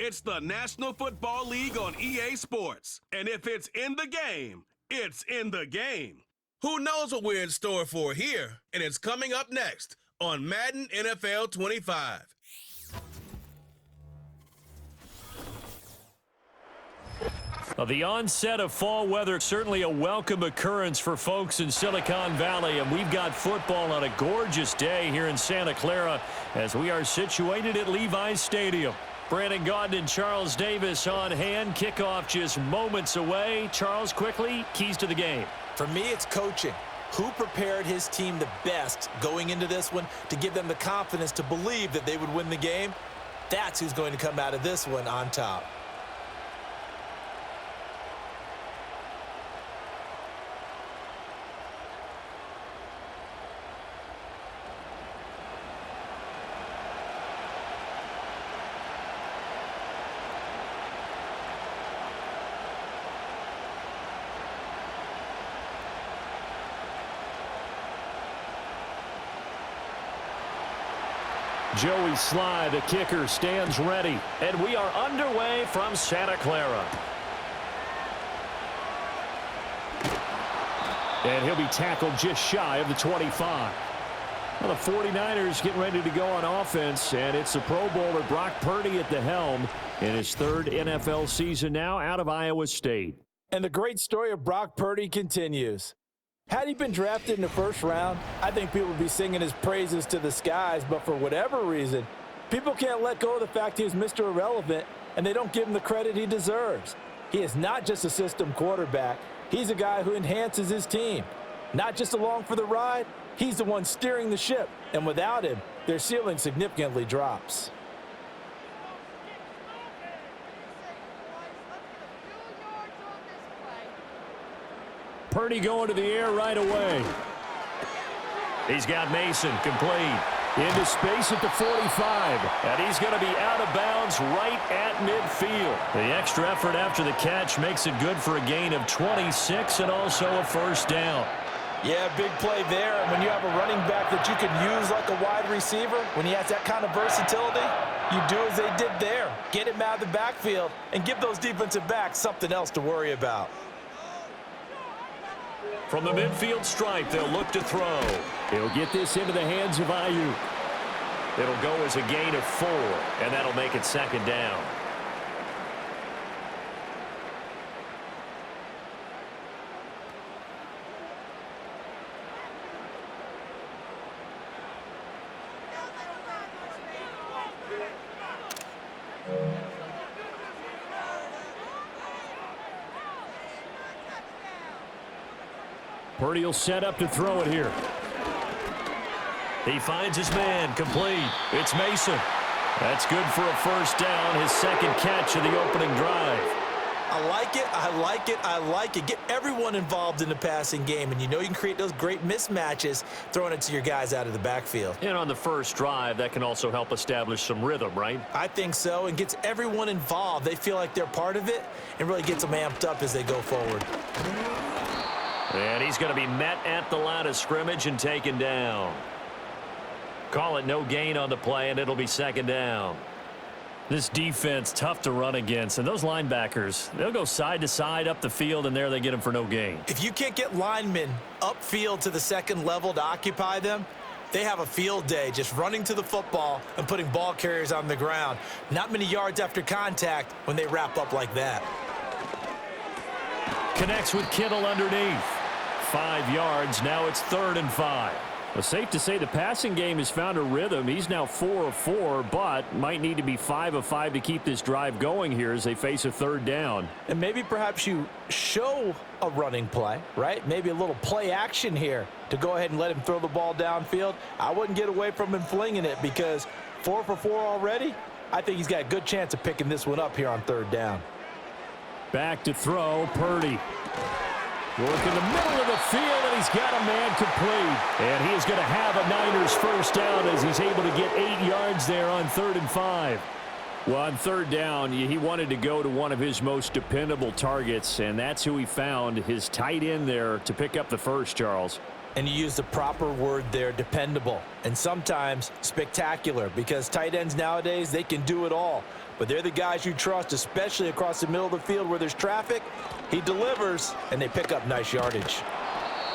It's the National Football League on EA Sports. And if it's in the game, it's in the game. Who knows what we're in store for here? And it's coming up next on Madden NFL 25. The onset of fall weather, certainly a welcome occurrence for folks in Silicon Valley, and we've got football on a gorgeous day here in Santa Clara as we are situated at Levi's Stadium. Brandon Gaudin and Charles Davis on hand. Kickoff just moments away. Charles, quickly, keys to the game. For me, it's coaching. Who prepared his team the best going into this one to give them the confidence to believe that they would win the game? That's who's going to come out of this one on top. Joey Sly, the kicker, stands ready. And we are underway from Santa Clara. And he'll be tackled just shy of the 25. Well, the 49ers getting ready to go on offense, and it's the Pro Bowler Brock Purdy at the helm in his third NFL season now out of Iowa State. And the great story of Brock Purdy continues. Had he been drafted in the first round, I think people would be singing his praises to the skies, but for whatever reason, people can't let go of the fact he was Mr. Irrelevant, and they don't give him the credit he deserves. He is not just a system quarterback. He's a guy who enhances his team. Not just along for the ride, he's the one steering the ship, and without him, their ceiling significantly drops. Purdy going to the air right away. He's got Mason complete. Into space at the 45. And he's going to be out of bounds right at midfield. The extra effort after the catch makes it good for a gain of 26 and also a first down. Yeah, big play there. And when you have a running back that you can use like a wide receiver, when he has that kind of versatility, you do as they did there. Get him out of the backfield and give those defensive backs something else to worry about. From the midfield stripe, they'll look to throw. He'll get this into the hands of Ayuk. It'll go as a gain of 4, and that'll make it second down. Purdy will set up to throw it here. He finds his man, complete. It's Mason. That's good for a first down, his second catch of the opening drive. I like it, I like it, I like it. Get everyone involved in the passing game, and you know you can create those great mismatches throwing it to your guys out of the backfield. And on the first drive, that can also help establish some rhythm, right? I think so, and gets everyone involved. They feel like they're part of it, and really gets them amped up as they go forward. And he's going to be met at the line of scrimmage and taken down. Call it no gain on the play, and it'll be second down. This defense, tough to run against. And those linebackers, they'll go side to side up the field, and there they get them for no gain. If you can't get linemen upfield to the second level to occupy them, they have a field day just running to the football and putting ball carriers on the ground. Not many yards after contact when they wrap up like that. Connects with Kittle underneath. 5 yards. Now it's 3rd and 5. Well, safe to say the passing game has found a rhythm. He's now 4 of 4, but might need to be 5 of 5 to keep this drive going here as they face a 3rd down. And maybe perhaps you show a running play, right? Maybe a little play action here to go ahead and let him throw the ball downfield. I wouldn't get away from him flinging it because 4 for 4 already. I think he's got a good chance of picking this one up here on 3rd down. Back to throw, Purdy. Work in the middle of the field, and he's got a man complete. And he is going to have a Niners first down as he's able to get 8 yards there on 3rd and 5. Well, on 3rd down, he wanted to go to one of his most dependable targets, and that's who he found, his tight end there, to pick up the first, Charles. And you use the proper word there, dependable, and sometimes spectacular, because tight ends nowadays, they can do it all. But they're the guys you trust, especially across the middle of the field where there's traffic. He delivers, and they pick up nice yardage.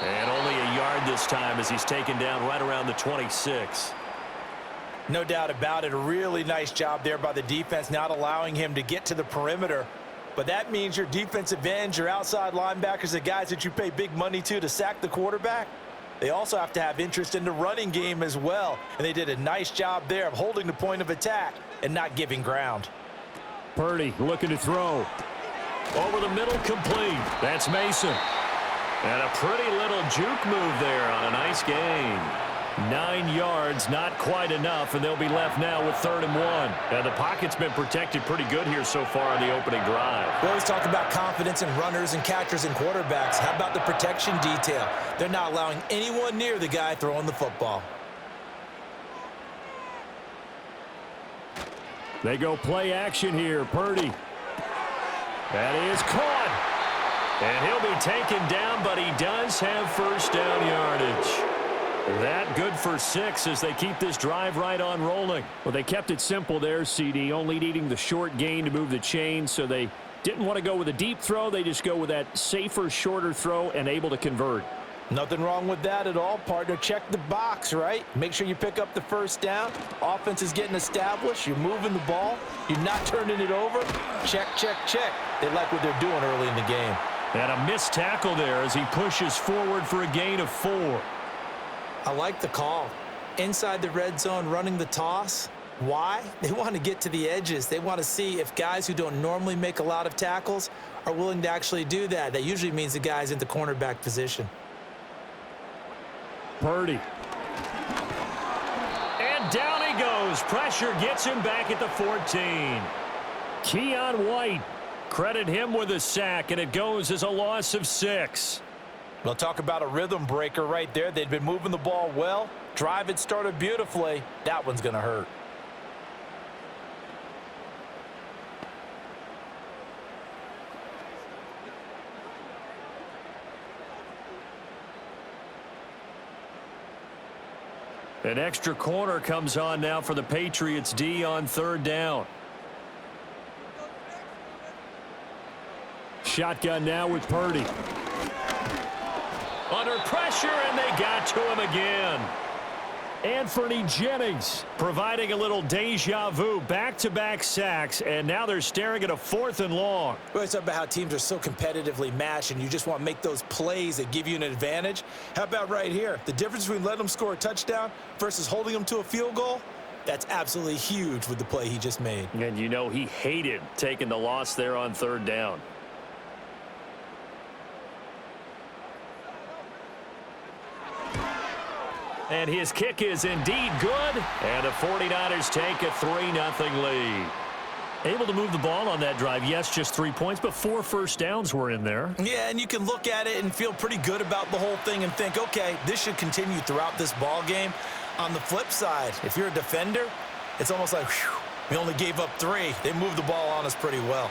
And only a yard this time as he's taken down right around the 26. No doubt about it. A really nice job there by the defense, not allowing him to get to the perimeter. But that means your defensive ends, your outside linebackers, the guys that you pay big money to sack the quarterback, they also have to have interest in the running game as well. And they did a nice job there of holding the point of attack and not giving ground. Purdy looking to throw. Over the middle, complete. That's Mason. And a pretty little juke move there on a nice gain. 9 yards, not quite enough, and they'll be left now with 3rd and 1. Now, the pocket's been protected pretty good here so far on the opening drive. We always talk about confidence in runners and catchers and quarterbacks. How about the protection detail? They're not allowing anyone near the guy throwing the football. They go play action here. Purdy. That is caught. And he'll be taken down, but he does have first down yardage. That good for 6 as they keep this drive right on rolling. Well, they kept it simple there, CD, only needing the short gain to move the chain, so they didn't want to go with a deep throw. They just go with that safer, shorter throw and able to convert. Nothing wrong with that at all, partner. Check the box, right? Make sure you pick up the first down. Offense is getting established. You're moving the ball. You're not turning it over. Check, check, check. They like what they're doing early in the game. And a missed tackle there as he pushes forward for a gain of 4. I like the call. Inside the red zone, running the toss. Why? They want to get to the edges. They want to see if guys who don't normally make a lot of tackles are willing to actually do that. That usually means the guy's in the cornerback position. Purdy. And down he goes. Pressure gets him back at the 14. Keon White. Credit him with a sack, and it goes as a loss of 6. We'll talk about a rhythm breaker right there. They'd been moving the ball well. Drive had started beautifully. That one's going to hurt. An extra corner comes on now for the Patriots D on 3rd down. Shotgun now with Purdy. Under pressure, and they got to him again. Anthony Jennings providing a little deja vu, back-to-back sacks, and now they're staring at a 4th and long. We always talk about how teams are so competitively matched, and you just want to make those plays that give you an advantage. How about right here? The difference between letting them score a touchdown versus holding them to a field goal, that's absolutely huge with the play he just made. And you know he hated taking the loss there on 3rd down. And his kick is indeed good. And the 49ers take a 3-0 lead. Able to move the ball on that drive. Yes, just 3 points, but 4 first downs were in there. Yeah, and you can look at it and feel pretty good about the whole thing and think, okay, this should continue throughout this ball game. On the flip side, if you're a defender, it's almost like, whew, we only gave up 3. They moved the ball on us pretty well.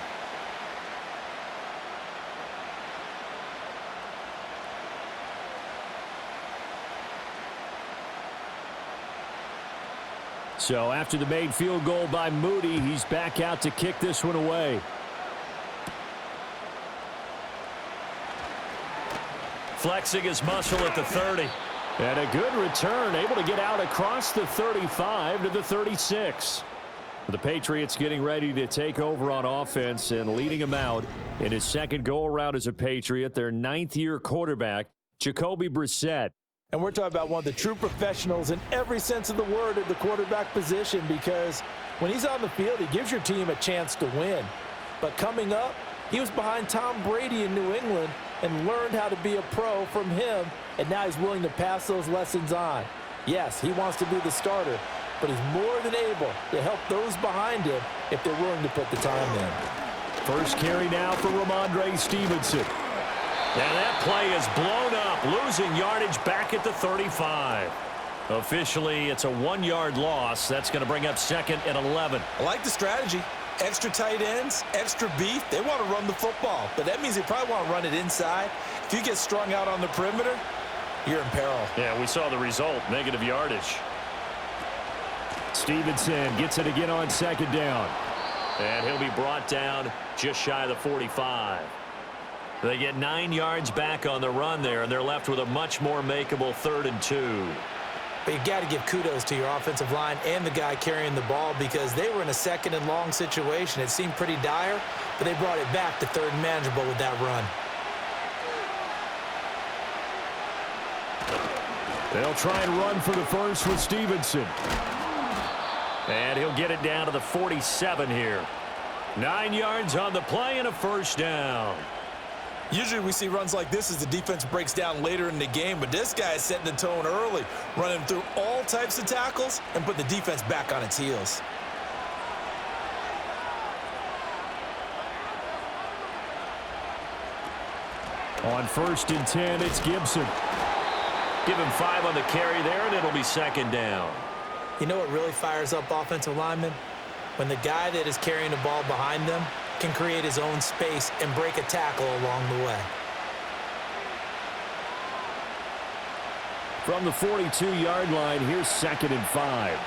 So after the made field goal by Moody, he's back out to kick this one away. Flexing his muscle at the 30. And a good return, able to get out across the 35 to the 36. The Patriots getting ready to take over on offense and leading them out in his second go-around as a Patriot, their 9th-year quarterback, Jacoby Brissett. And we're talking about one of the true professionals in every sense of the word at the quarterback position, because when he's on the field, he gives your team a chance to win. But coming up, he was behind Tom Brady in New England and learned how to be a pro from him, and now he's willing to pass those lessons on. Yes, he wants to be the starter, but he's more than able to help those behind him if they're willing to put the time in. First carry now for Ramondre Stevenson. And that play is blown up, losing yardage back at the 35. Officially, it's a 1-yard loss. That's going to bring up 2nd and 11. I like the strategy. Extra tight ends, extra beef. They want to run the football, but that means they probably want to run it inside. If you get strung out on the perimeter, you're in peril. Yeah, we saw the result, negative yardage. Stevenson gets it again on second down. And he'll be brought down just shy of the 45. They get 9 yards back on the run there, and they're left with a much more makeable 3rd and 2. But you got to give kudos to your offensive line and the guy carrying the ball because they were in a 2nd and long situation. It seemed pretty dire, but they brought it back to 3rd and manageable with that run. They'll try and run for the first with Stevenson. And he'll get it down to the 47 here. 9 yards on the play and a first down. Usually we see runs like this as the defense breaks down later in the game, but this guy is setting the tone early, running through all types of tackles and put the defense back on its heels. On 1st and 10, it's Gibson. Give him 5 on the carry there, and it'll be 2nd down. You know what really fires up offensive linemen? When the guy that is carrying the ball behind them can create his own space and break a tackle along the way. From the 42-yard line, here's 2nd and 5.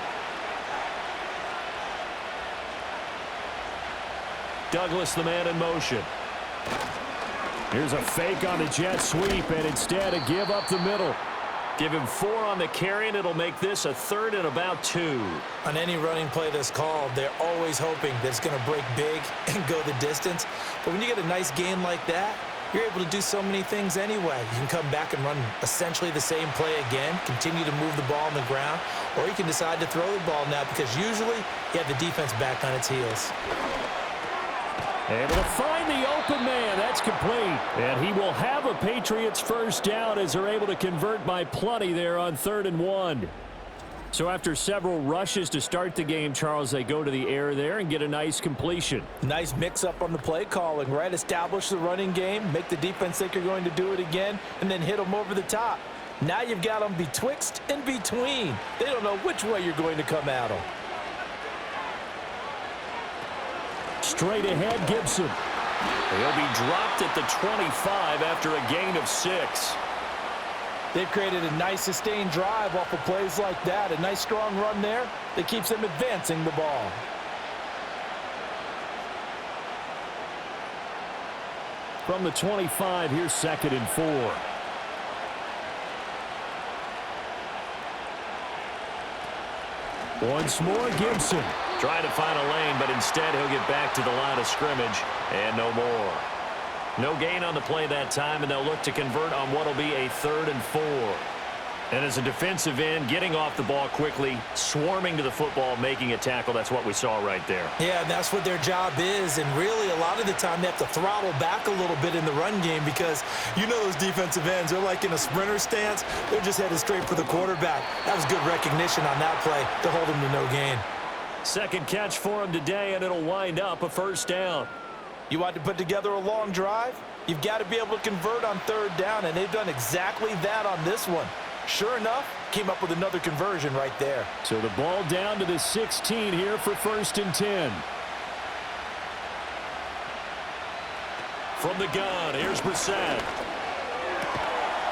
Douglas, the man in motion. Here's a fake on the jet sweep, and instead a give up the middle. Give him 4 on the carry, and it'll make this a 3rd and about 2. On any running play that's called, they're always hoping that it's going to break big and go the distance. But when you get a nice gain like that, you're able to do so many things anyway. You can come back and run essentially the same play again, continue to move the ball on the ground, or you can decide to throw the ball now because usually you have the defense back on its heels. Able to find the open man. That's complete. And he will have a Patriots first down as they're able to convert by plenty there on 3rd and 1. So after several rushes to start the game, Charles, they go to the air there and get a nice completion. Nice mix-up on the play calling, right? Establish the running game, make the defense think you're going to do it again, and then hit them over the top. Now you've got them betwixt and between. They don't know which way you're going to come at them. Straight ahead, Gibson. He'll be dropped at the 25 after a gain of 6. They've created a nice sustained drive off of plays like that. A nice strong run there that keeps them advancing the ball. From the 25, here's 2nd and 4. Once more, Gibson. Trying to find a lane, but instead he'll get back to the line of scrimmage, and no more. No gain on the play that time, and they'll look to convert on what will be a 3rd and 4. And as a defensive end, getting off the ball quickly, swarming to the football, making a tackle, that's what we saw right there. Yeah, and that's what their job is, and really a lot of the time they have to throttle back a little bit in the run game because you know those defensive ends, they're like in a sprinter stance. They're just headed straight for the quarterback. That was good recognition on that play to hold him to no gain. Second catch for him today, and it'll wind up a first down. You want to put together a long drive? You've got to be able to convert on 3rd down, and they've done exactly that on this one. Sure enough, came up with another conversion right there. So the ball down to the 16 here for 1st and 10. From the gun, here's Brissett.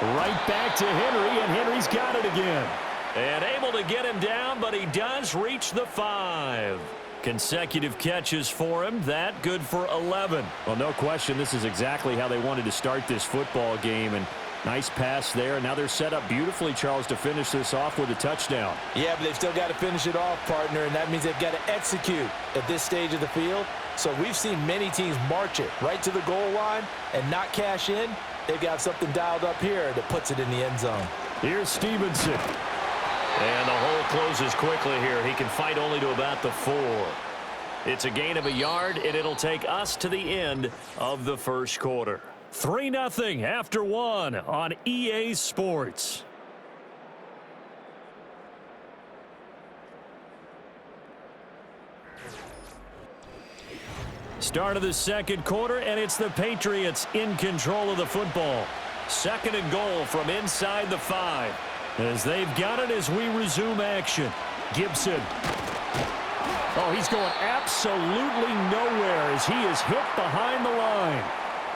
Right back to Henry, and Henry's got it again. And able to get him down, but he does reach the 5. Consecutive catches for him. That good for 11. Well, no question, this is exactly how they wanted to start this football game. And nice pass there. Now they're set up beautifully, Charles, to finish this off with a touchdown. Yeah, but they've still got to finish it off, partner, and that means they've got to execute at this stage of the field. So we've seen many teams march it right to the goal line and not cash in. They've got something dialed up here that puts it in the end zone. Here's Stevenson. And the hole closes quickly here. He can fight only to about the 4. It's a gain of a yard, and it'll take us to the end of the first quarter. 3-0 after 1 on EA Sports. Start of the second quarter, and it's the Patriots in control of the football. 2nd and goal from inside the 5. As they've got it as we resume action. Gibson. Oh, he's going absolutely nowhere as he is hit behind the line.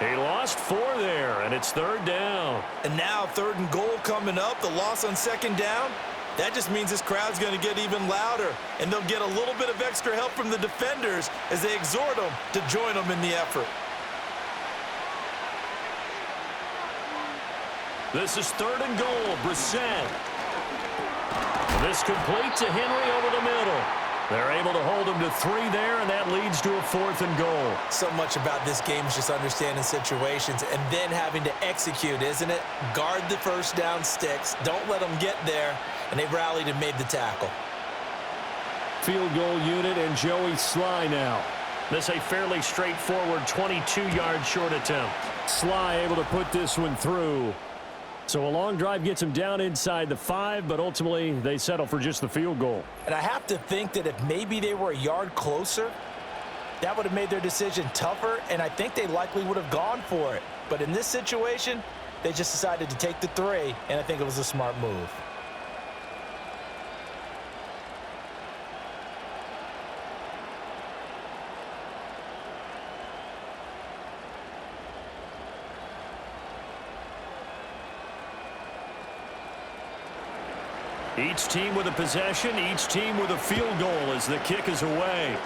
He lost 4 there, and it's 3rd down. And now 3rd and goal coming up, the loss on 2nd down. That just means this crowd's going to get even louder, and they'll get a little bit of extra help from the defenders as they exhort them to join them in the effort. This is 3rd and goal, Brissett. This complete to Henry over the middle. They're able to hold him to 3 there, and that leads to a 4th and goal. So much about this game is just understanding situations and then having to execute, isn't it? Guard the first down sticks. Don't let them get there. And they rallied and made the tackle. Field goal unit and Joey Sly now. This a fairly straightforward 22-yard short attempt. Sly able to put this one through. So a long drive gets him down inside the 5, but ultimately they settle for just the field goal. And I have to think that if maybe they were a yard closer, that would have made their decision tougher, and I think they likely would have gone for it. But in this situation, they just decided to take the 3, and I think it was a smart move. Each team with a possession, each team with a field goal as the kick is away.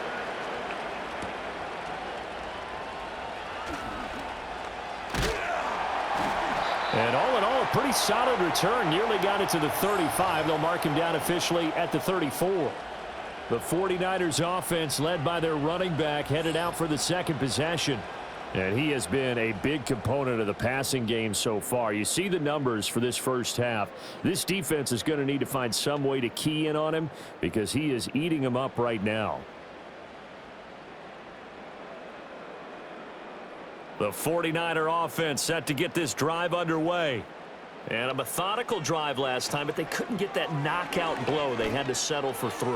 And all in all, a pretty solid return. Nearly got it to the 35. They'll mark him down officially at the 34. The 49ers offense, led by their running back, headed out for the 2nd possession. And he has been a big component of the passing game so far. You see the numbers for this first half. This defense is going to need to find some way to key in on him because he is eating them up right now. The 49er offense set to get this drive underway. And a methodical drive last time, but they couldn't get that knockout blow. They had to settle for 3.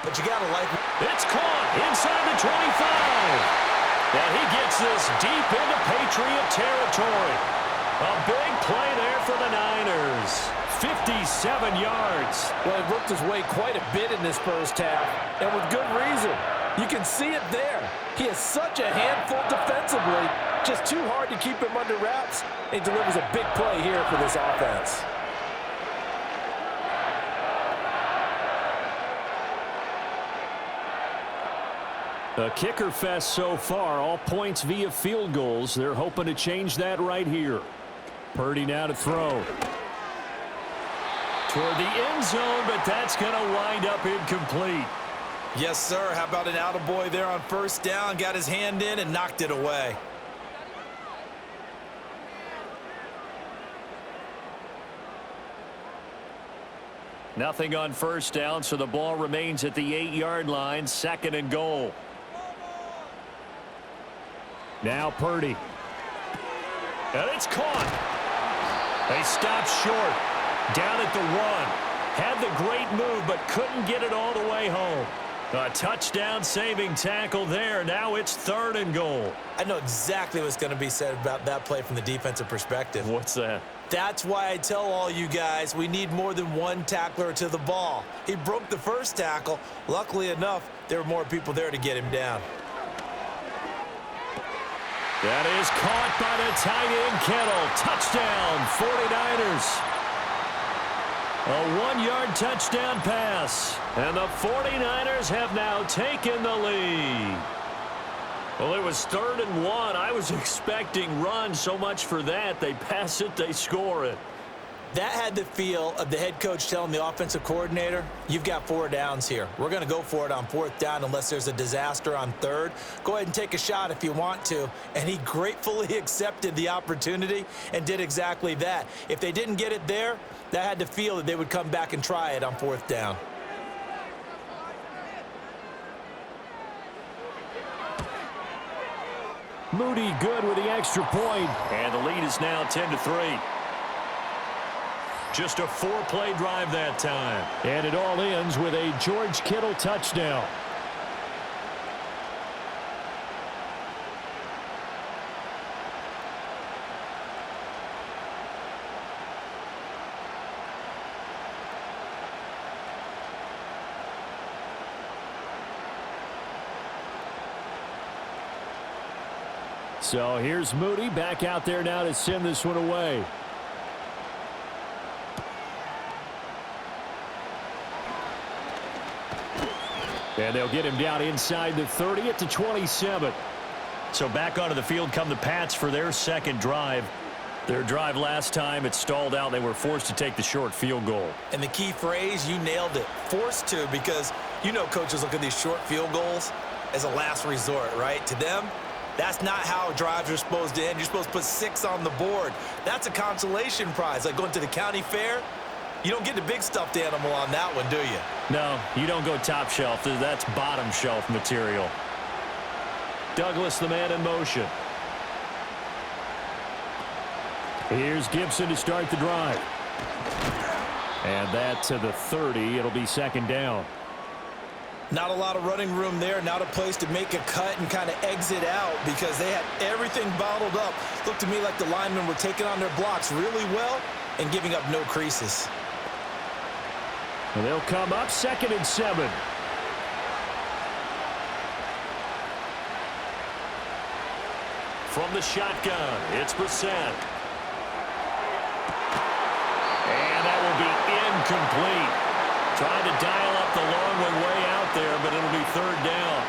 But you got to like it. It's caught inside the 25. And he gets this deep into Patriot territory. A big play there for the Niners. 57 yards. Well, he worked his way quite a bit in this first half, and with good reason. You can see it there. He is such a handful defensively, just too hard to keep him under wraps, and he delivers a big play here for this offense. A kicker fest so far, all points via field goals. They're hoping to change that right here. Purdy now to throw. Toward the end zone, but that's going to wind up incomplete. Yes, sir. How about an attaboy there on 1st down? Got his hand in and knocked it away. Nothing on 1st down, so the ball remains at the 8-yard line. 2nd and goal. Now Purdy. And it's caught. They stopped short. Down at the 1. Had the great move, but couldn't get it all the way home. A touchdown-saving tackle there. Now it's 3rd and goal. I know exactly what's going to be said about that play from the defensive perspective. What's that? That's why I tell all you guys we need more than one tackler to the ball. He broke the first tackle. Luckily enough, there were more people there to get him down. That is caught by the tight end, Kittle. Touchdown, 49ers. A 1-yard touchdown pass. And the 49ers have now taken the lead. Well, it was 3rd and 1. I was expecting run. So much for that. They pass it, they score it. That had the feel of the head coach telling the offensive coordinator, you've got 4 downs here. We're going to go for it on 4th down unless there's a disaster on 3rd. Go ahead and take a shot if you want to. And he gratefully accepted the opportunity and did exactly that. If they didn't get it there, that had to feel that they would come back and try it on 4th down. Moody good with the extra point. And the lead is now 10-3. Just a 4-play drive that time. And it all ends with a George Kittle touchdown. So here's Moody back out there now to send this one away. And they'll get him down inside the 30 at the 27. So back onto the field come the Pats for their second drive. Their drive last time, it stalled out. They were forced to take the short field goal. And the key phrase, you nailed it, forced to, because you know coaches look at these short field goals as a last resort, right? To them, that's not how drives are supposed to end. You're supposed to put 6 on the board. That's a consolation prize, like going to the county fair. You don't get the big stuffed animal on that one, do you? No, you don't go top shelf. That's bottom shelf material. Douglas, the man in motion. Here's Gibson to start the drive. And that to the 30. It'll be second down. Not a lot of running room there. Not a place to make a cut and kind of exit out because they had everything bottled up. Looked to me like the linemen were taking on their blocks really well and giving up no creases. And they'll come up 2nd and 7. From the shotgun, it's Brissett. And that will be incomplete. Trying to dial up the long one way out there, but it'll be third down.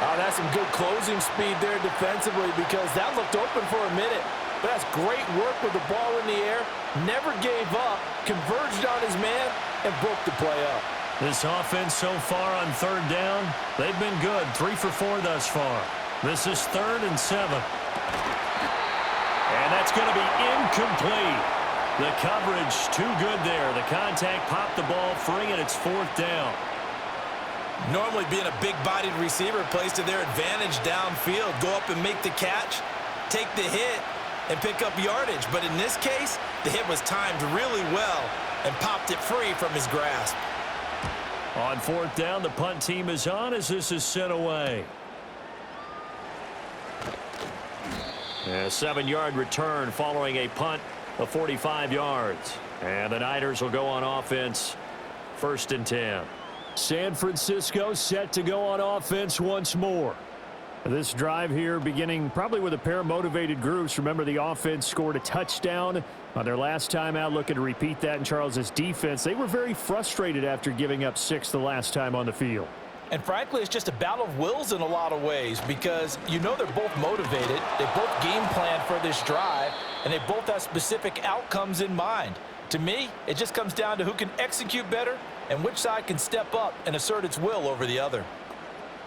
Oh, that's some good closing speed there defensively because that looked open for a minute. But that's great work with the ball in the air. Never gave up, converged on his man, and broke the play up. This offense so far on third down, they've been good. 3 for 4 thus far. This is 3rd and 7. And that's going to be incomplete. The coverage too good there. The contact popped the ball free, and it's 4th down. Normally being a big-bodied receiver plays to their advantage downfield. Go up and make the catch, take the hit, and pick up yardage. But in this case, the hit was timed really well and popped it free from his grasp. On 4th down, the punt team is on as this is sent away. A 7-yard return following a punt of 45 yards. And the Niners will go on offense, 1st and 10. San Francisco set to go on offense once more. This drive here beginning probably with a pair of motivated groups. Remember, the offense scored a touchdown on their last time out, looking to repeat that in Charles's defense. They were very frustrated after giving up 6 the last time on the field. And frankly, it's just a battle of wills in a lot of ways because you know they're both motivated. They both game plan for this drive, and they both have specific outcomes in mind. To me, it just comes down to who can execute better and which side can step up and assert its will over the other.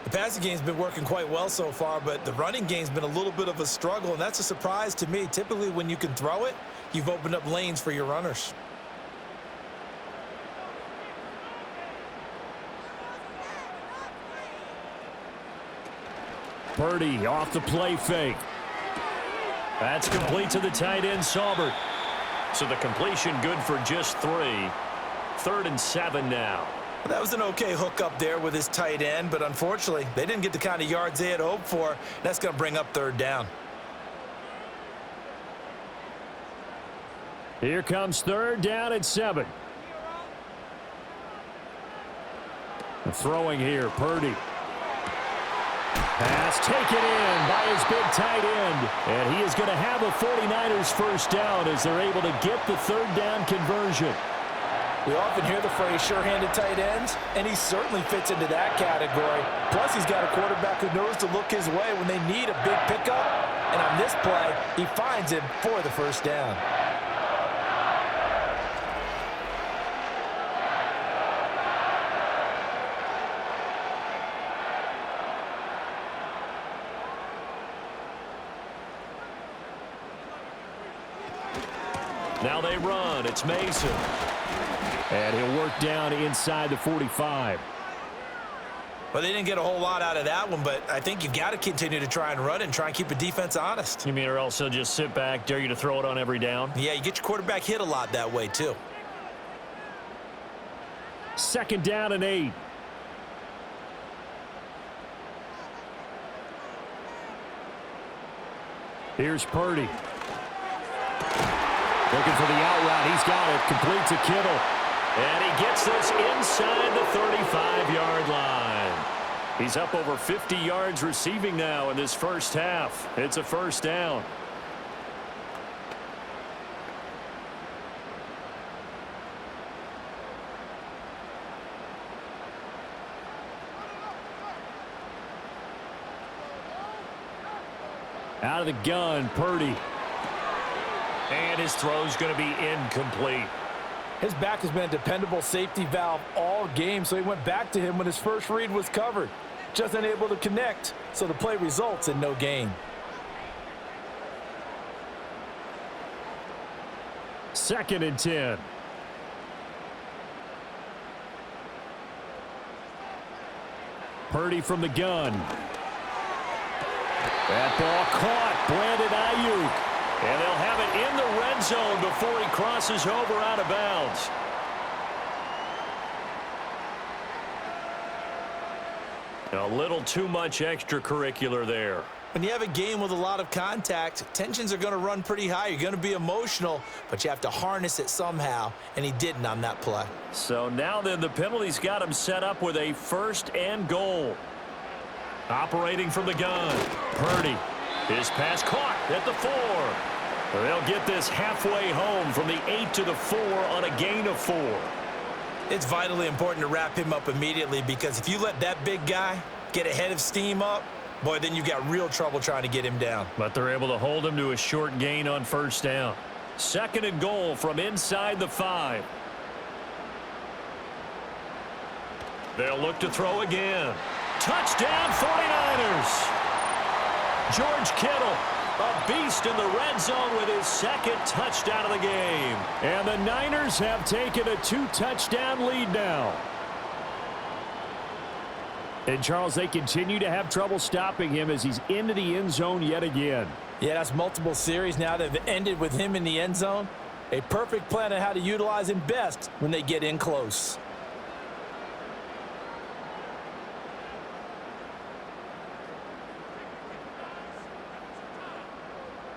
The passing game's been working quite well so far, but the running game's been a little bit of a struggle, and that's a surprise to me. Typically, when you can throw it, you've opened up lanes for your runners. Purdy off the play fake. That's complete to the tight end, Saubert. So the completion good for just 3. 3rd and 7 now. That was an okay hook up there with his tight end, but unfortunately, they didn't get the kind of yards they had hoped for. That's going to bring up 3rd down. Here comes 3rd down and 7. The throwing here, Purdy. Pass taken in by his big tight end. And he is going to have a 49ers first down as they're able to get the 3rd down conversion. We often hear the phrase sure-handed tight ends, and he certainly fits into that category. Plus, he's got a quarterback who knows to look his way when they need a big pickup. And on this play, he finds him for the first down. Now they run. It's Mason. And he'll work down inside the 45. Well, they didn't get a whole lot out of that one, but I think you've got to continue to try and run and try and keep the defense honest. You mean or else he'll just sit back, dare you to throw it on every down? Yeah, you get your quarterback hit a lot that way, too. 2nd down and 8. Here's Purdy. Looking for the out route. He's got it. Complete to Kittle. And he gets this inside the 35-yard line. He's up over 50 yards receiving now in this first half. It's a first down. Out of the gun, Purdy. And his throw's going to be incomplete. His back has been a dependable safety valve all game, so he went back to him when his first read was covered. Just unable to connect, so the play results in no gain. Second and 10. Purdy from the gun. That ball caught. Brandon Ayuk. And they'll have it in the red zone before he crosses over out of bounds. A little too much extracurricular there. When you have a game with a lot of contact, tensions are going to run pretty high. You're going to be emotional, but you have to harness it somehow, and he didn't on that play. So now then the penalty's got him set up with a first and goal. Operating from the gun, Purdy. His pass caught at the 4. They'll get this halfway home from the 8 to the 4 on a gain of 4. It's vitally important to wrap him up immediately, because if you let that big guy get ahead of steam up, boy, then you've got real trouble trying to get him down. But they're able to hold him to a short gain on first down. Second and goal from inside the 5. They'll look to throw again. Touchdown 49ers! George Kittle, a beast in the red zone with his second touchdown of the game. And the Niners have taken a 2-touchdown lead now. And, Charles, they continue to have trouble stopping him as he's into the end zone yet again. Yeah, that's multiple series now that have ended with him in the end zone. A perfect plan on how to utilize him best when they get in close.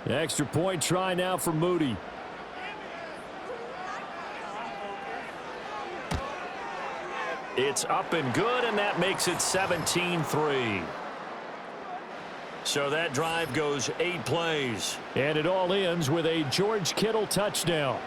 Extra point try now for Moody. It's up and good, and that makes it 17-3. So that drive goes 8 plays. And it all ends with a George Kittle touchdown.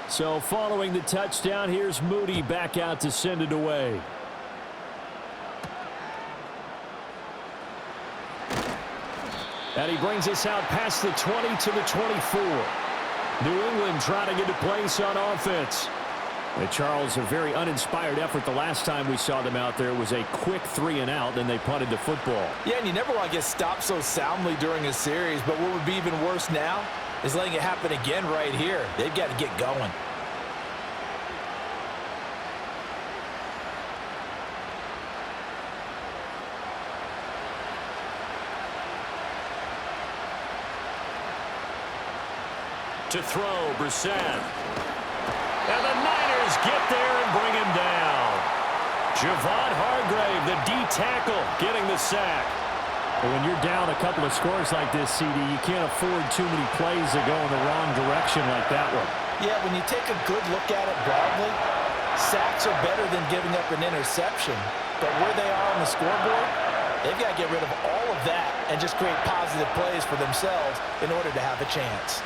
So following the touchdown, here's Moody back out to send it away. And he brings us out past the 20 to the 24. New England trying to get a place on offense. And Charles, a very uninspired effort the last time we saw them out there. It was a quick 3-and-out, then they punted the football. Yeah, and you never want to get stopped so soundly during a series, but what would be even worse now is letting it happen again right here. They've got to get going. To throw, Brissett. And the Niners get there and bring him down. Javon Hargrave, the D tackle, getting the sack. But when you're down a couple of scores like this, CD, you can't afford too many plays that go in the wrong direction like that one. Yeah, when you take a good look at it broadly, sacks are better than giving up an interception. But where they are on the scoreboard, they've got to get rid of all of that and just create positive plays for themselves in order to have a chance.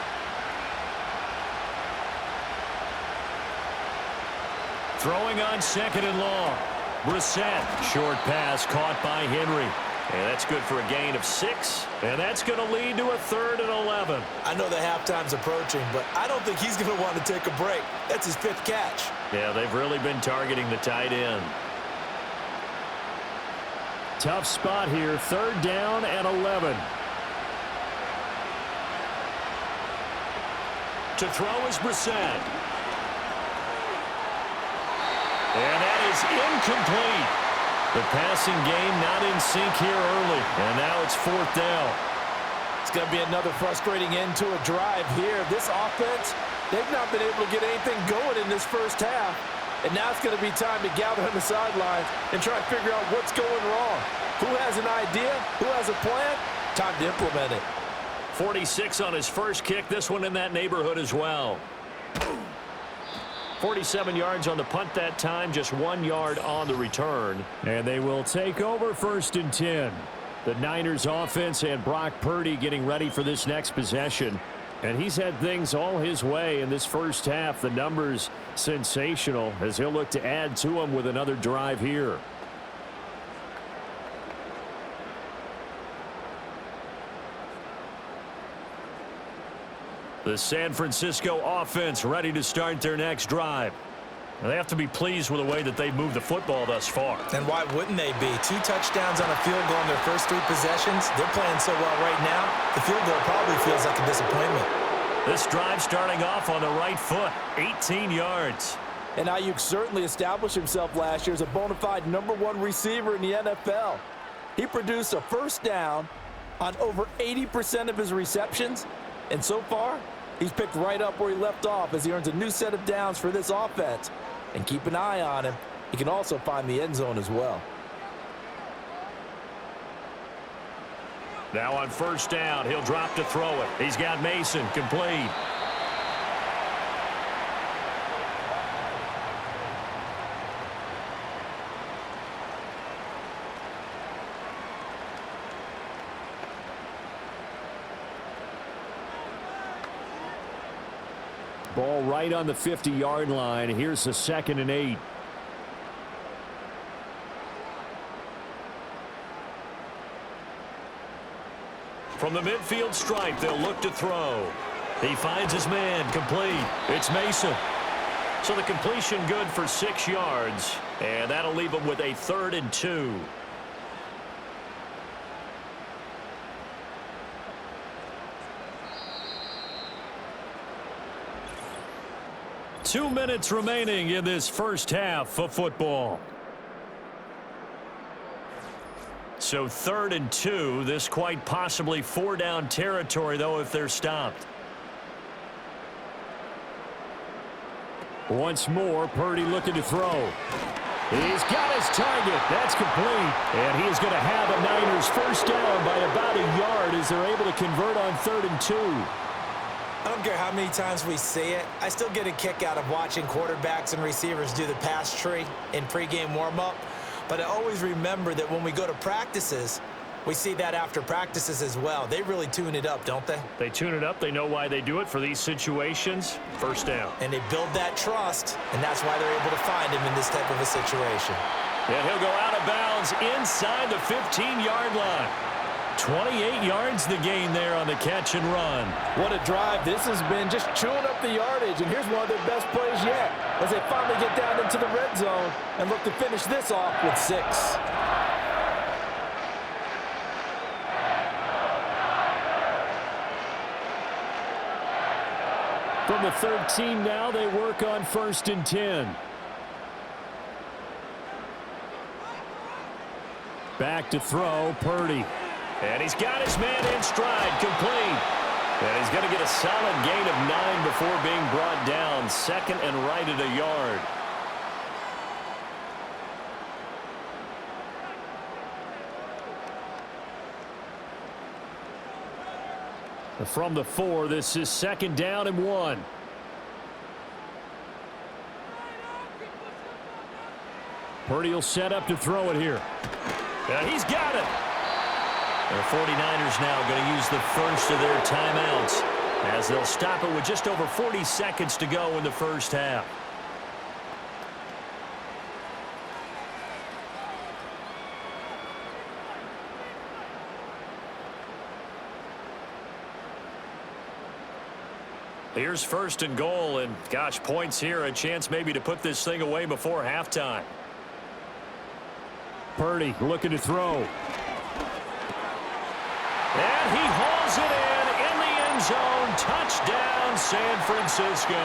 Throwing on second and long. Brissett, short pass caught by Henry. And that's good for a gain of 6. And that's going to lead to a 3rd and 11. I know the halftime's approaching, but I don't think he's going to want to take a break. That's his 5th catch. Yeah, they've really been targeting the tight end. Tough spot here. 3rd down and 11. To throw is Brissett. And that is incomplete. The passing game not in sync here early. And now it's 4th down. It's going to be another frustrating end to a drive here. This offense, they've not been able to get anything going in this first half. And now it's going to be time to gather on the sidelines and try to figure out what's going wrong. Who has an idea? Who has a plan? Time to implement it. 46 on his first kick. This one in that neighborhood as well. 47 yards on the punt that time, just 1 yard on the return. And they will take over 1st and 10. The Niners offense and Brock Purdy getting ready for this next possession. And he's had things all his way in this first half. The numbers sensational as he'll look to add to them with another drive here. The San Francisco offense ready to start their next drive. They have to be pleased with the way that they've moved the football thus far. And why wouldn't they be? 2 touchdowns on a field goal in their first 3 possessions. They're playing so well right now, the field goal probably feels like a disappointment. This drive starting off on the right foot, 18 yards. And Ayuk certainly established himself last year as a bona fide #1 receiver in the NFL. He produced a first down on over 80% of his receptions. And so far, he's picked right up where he left off as he earns a new set of downs for this offense. And keep an eye on him. He can also find the end zone as well. Now on first down, he'll drop to throw it. He's got Mason complete. Ball right on the 50-yard line. Here's the 2nd and 8. From the midfield stripe, they'll look to throw. He finds his man, complete. It's Mason. So the completion good for 6 yards, and that'll leave him with a 3rd and 2. Two minutes remaining in this first half of football. So 3rd and 2. This quite possibly 4-down territory, though, if they're stopped. Once more, Purdy looking to throw. He's got his target. That's complete. And he is going to have a Niners first down by about a yard as they're able to convert on 3rd and 2. I don't care how many times we see it. I still get a kick out of watching quarterbacks and receivers do the pass tree in pregame warm-up. But I always remember that when we go to practices, we see that after practices as well. They really tune it up, don't they? They tune it up. They know why they do it for these situations. First down. And they build that trust, and that's why they're able to find him in this type of a situation. And he'll go out of bounds inside the 15-yard line. 28 yards the gain there on the catch and run. What a drive this has been, just chewing up the yardage. And here's one of their best plays yet as they finally get down into the red zone and look to finish this off with 6. From the 13 now, they work on 1st and 10. Back to throw, Purdy. And he's got his man in stride, complete. And he's going to get a solid gain of 9 before being brought down. 2nd and right at a yard. From the 4, this is 2nd down and 1. Purdy will set up to throw it here. And he's got it. The 49ers now going to use the first of their timeouts as they'll stop it with just over 40 seconds to go in the first half. Here's 1st and goal, and gosh, points here, a chance maybe to put this thing away before halftime. Purdy looking to throw. And he hauls it in the end zone. Touchdown, San Francisco.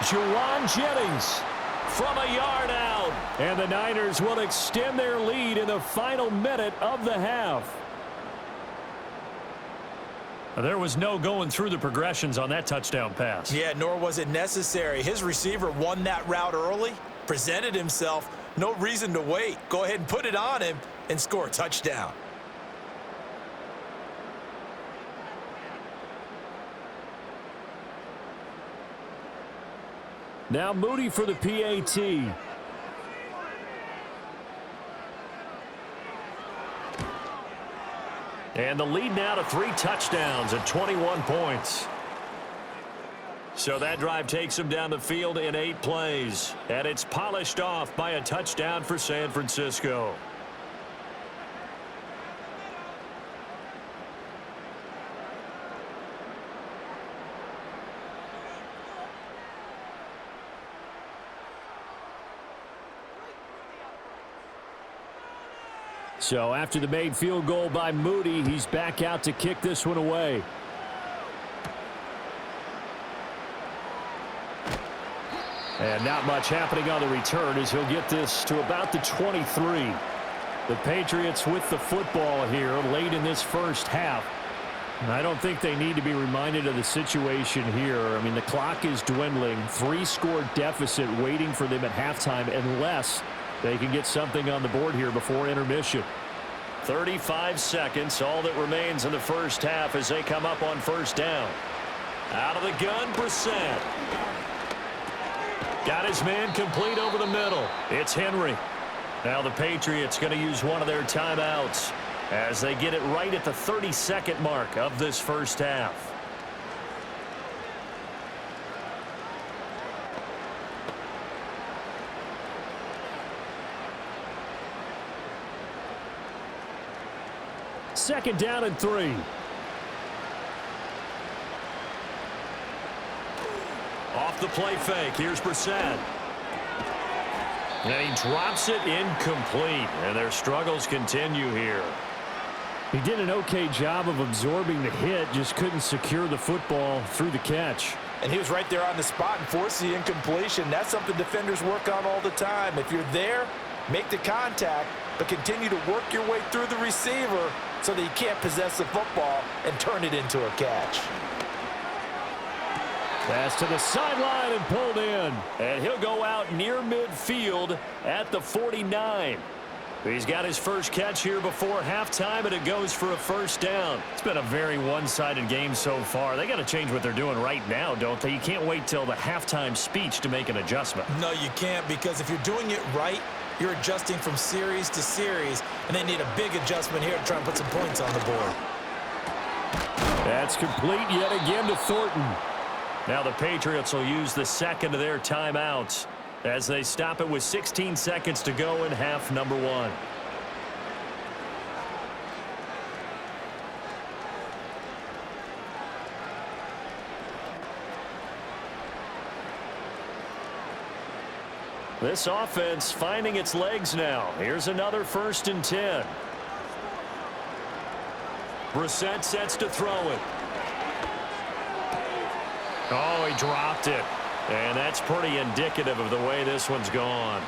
Juwan Jennings from a yard out. And the Niners will extend their lead in the final minute of the half. There was no going through the progressions on that touchdown pass. Yeah, nor was it necessary. His receiver won that route early, presented himself, no reason to wait. Go ahead and put it on him and score a touchdown. Now Moody for the PAT. And the lead now to 3 touchdowns at 21 points. So that drive takes them down the field in 8 plays. And it's polished off by a touchdown for San Francisco. So after the made field goal by Moody, he's back out to kick this one away. And not much happening on the return as he'll get this to about the 23. The Patriots with the football here late in this first half. I don't think they need to be reminded of the situation here. I mean, the clock is dwindling. 3-score deficit waiting for them at halftime unless they can get something on the board here before intermission. 35 seconds, all that remains in the first half as they come up on first down. Out of the gun, Brissett. Got his man complete over the middle. It's Henry. Now the Patriots going to use one of their timeouts as they get it right at the 30-second mark of this first half. Second down and 3. Off the play fake. Here's Brissett. And he drops it incomplete. And their struggles continue here. He did an okay job of absorbing the hit, just couldn't secure the football through the catch. And he was right there on the spot and forced the incompletion. That's something defenders work on all the time. If you're there, make the contact, but continue to work your way through the receiver so that you can't possess the football and turn it into a catch. Pass to the sideline and pulled in. And he'll go out near midfield at the 49. He's got his first catch here before halftime, and it goes for a first down. It's been a very one-sided game so far. They got to change what they're doing right now, don't they? You can't wait till the halftime speech to make an adjustment. No, you can't, because if you're doing it right, you're adjusting from series to series, and they need a big adjustment here to try and put some points on the board. That's complete yet again to Thornton. Now the Patriots will use the second of their timeouts as they stop it with 16 seconds to go in half number 1. This offense finding its legs now. Here's another 1st and 10. Brissett sets to throw it. Oh, he dropped it. And that's pretty indicative of the way this one's gone.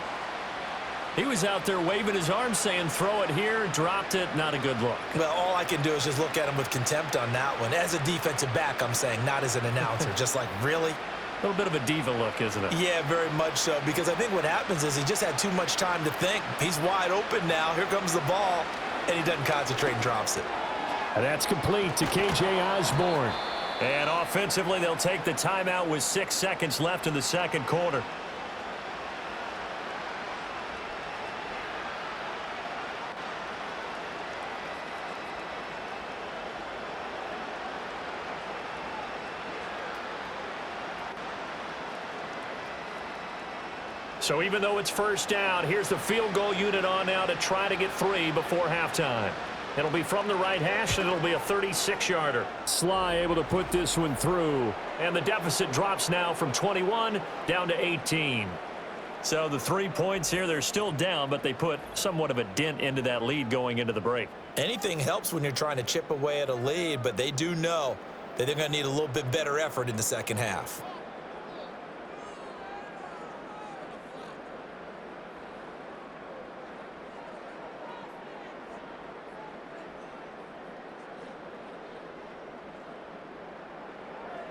He was out there waving his arms saying, throw it here, dropped it, not a good look. Well, all I can do is just look at him with contempt on that one. As a defensive back, I'm saying, not as an announcer. Just like, really? A little bit of a diva look, isn't it? Yeah, very much so, because I think what happens is he just had too much time to think. He's wide open now. Here comes the ball, and he doesn't concentrate and drops it. And that's complete to K.J. Osborne. And offensively, they'll take the timeout with 6 seconds left in the second quarter. So even though it's first down, here's the field goal unit on now to try to get 3 before halftime. It'll be from the right hash, and it'll be a 36-yarder. Sly able to put this one through. And the deficit drops now from 21 down to 18. So the 3 points here, they're still down, but they put somewhat of a dent into that lead going into the break. Anything helps when you're trying to chip away at a lead, but they do know that they're going to need a little bit better effort in the second half.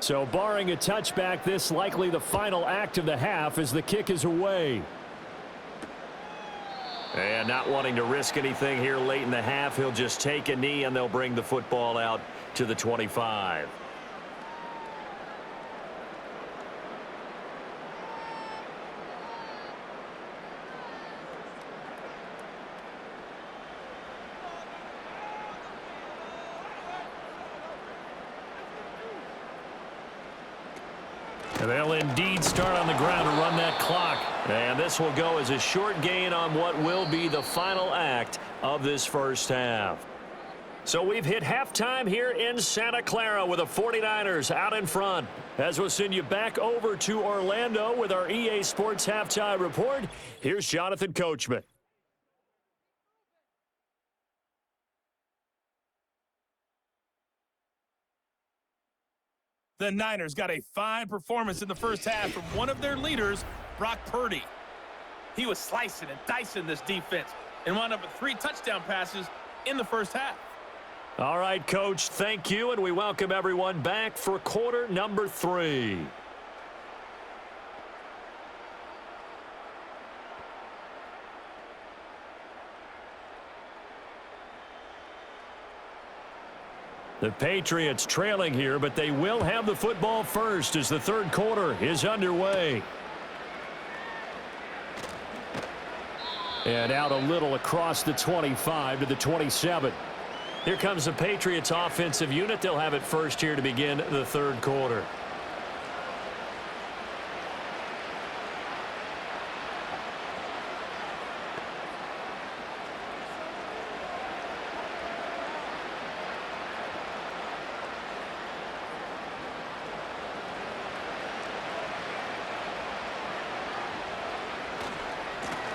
So barring a touchback, this likely the final act of the half as the kick is away. And not wanting to risk anything here late in the half, he'll just take a knee and they'll bring the football out to the 25. And they'll indeed start on the ground to run that clock. And this will go as a short gain on what will be the final act of this first half. So we've hit halftime here in Santa Clara with the 49ers out in front. As we'll send you back over to Orlando with our EA Sports Halftime Report, here's Jonathan Coachman. The Niners got a fine performance in the first half from one of their leaders, Brock Purdy. He was slicing and dicing this defense and wound up with 3 touchdown passes in the first half. All right, Coach, thank you, and we welcome everyone back for quarter number 3. The Patriots trailing here, but they will have the football first as the third quarter is underway. And out a little across the 25 to the 27. Here comes the Patriots offensive unit. They'll have it first here to begin the third quarter.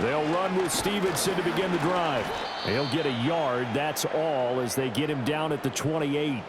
They'll run with Stevenson to begin the drive. He'll get a yard, that's all, as they get him down at the 28.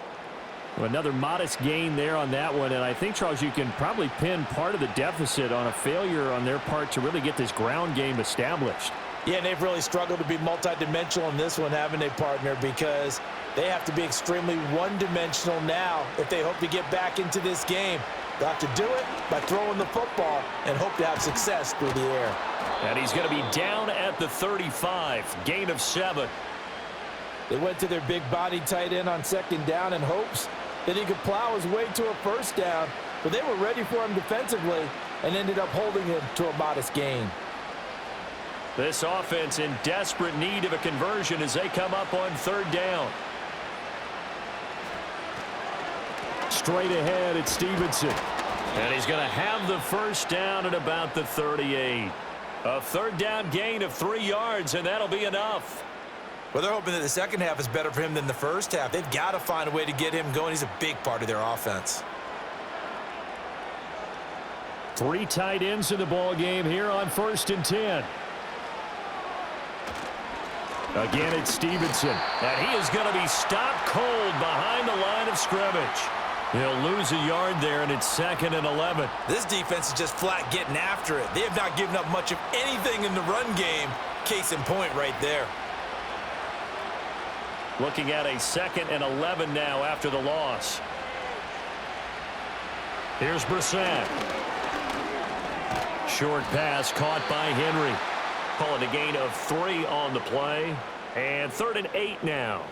Another modest gain there on that one, and I think, Charles, you can probably pin part of the deficit on a failure on their part to really get this ground game established. Yeah, and they've really struggled to be multidimensional in this one, haven't they, partner? Because they have to be extremely one-dimensional now if they hope to get back into this game. They'll have to do it by throwing the football and hope to have success through the air. And he's going to be down at the 35, gain of 7. They went to their big body tight end on second down in hopes that he could plow his way to a first down, but they were ready for him defensively and ended up holding him to a modest gain. This offense in desperate need of a conversion as they come up on third down. Straight ahead, it's Stevenson. And he's going to have the first down at about the 38. A third down gain of 3 yards, and that'll be enough. Well, they're hoping that the second half is better for him than the first half. They've got to find a way to get him going. He's a big part of their offense. 3 tight ends in the ball game here on 1st and 10. Again, it's Stevenson. And he is going to be stopped cold behind the line of scrimmage. He'll lose a yard there, and it's 2nd and 11. This defense is just flat getting after it. They have not given up much of anything in the run game. Case in point right there. Looking at a 2nd and 11 now after the loss. Here's Brissett. Short pass caught by Henry. Calling a gain of 3 on the play. And 3rd and 8 now.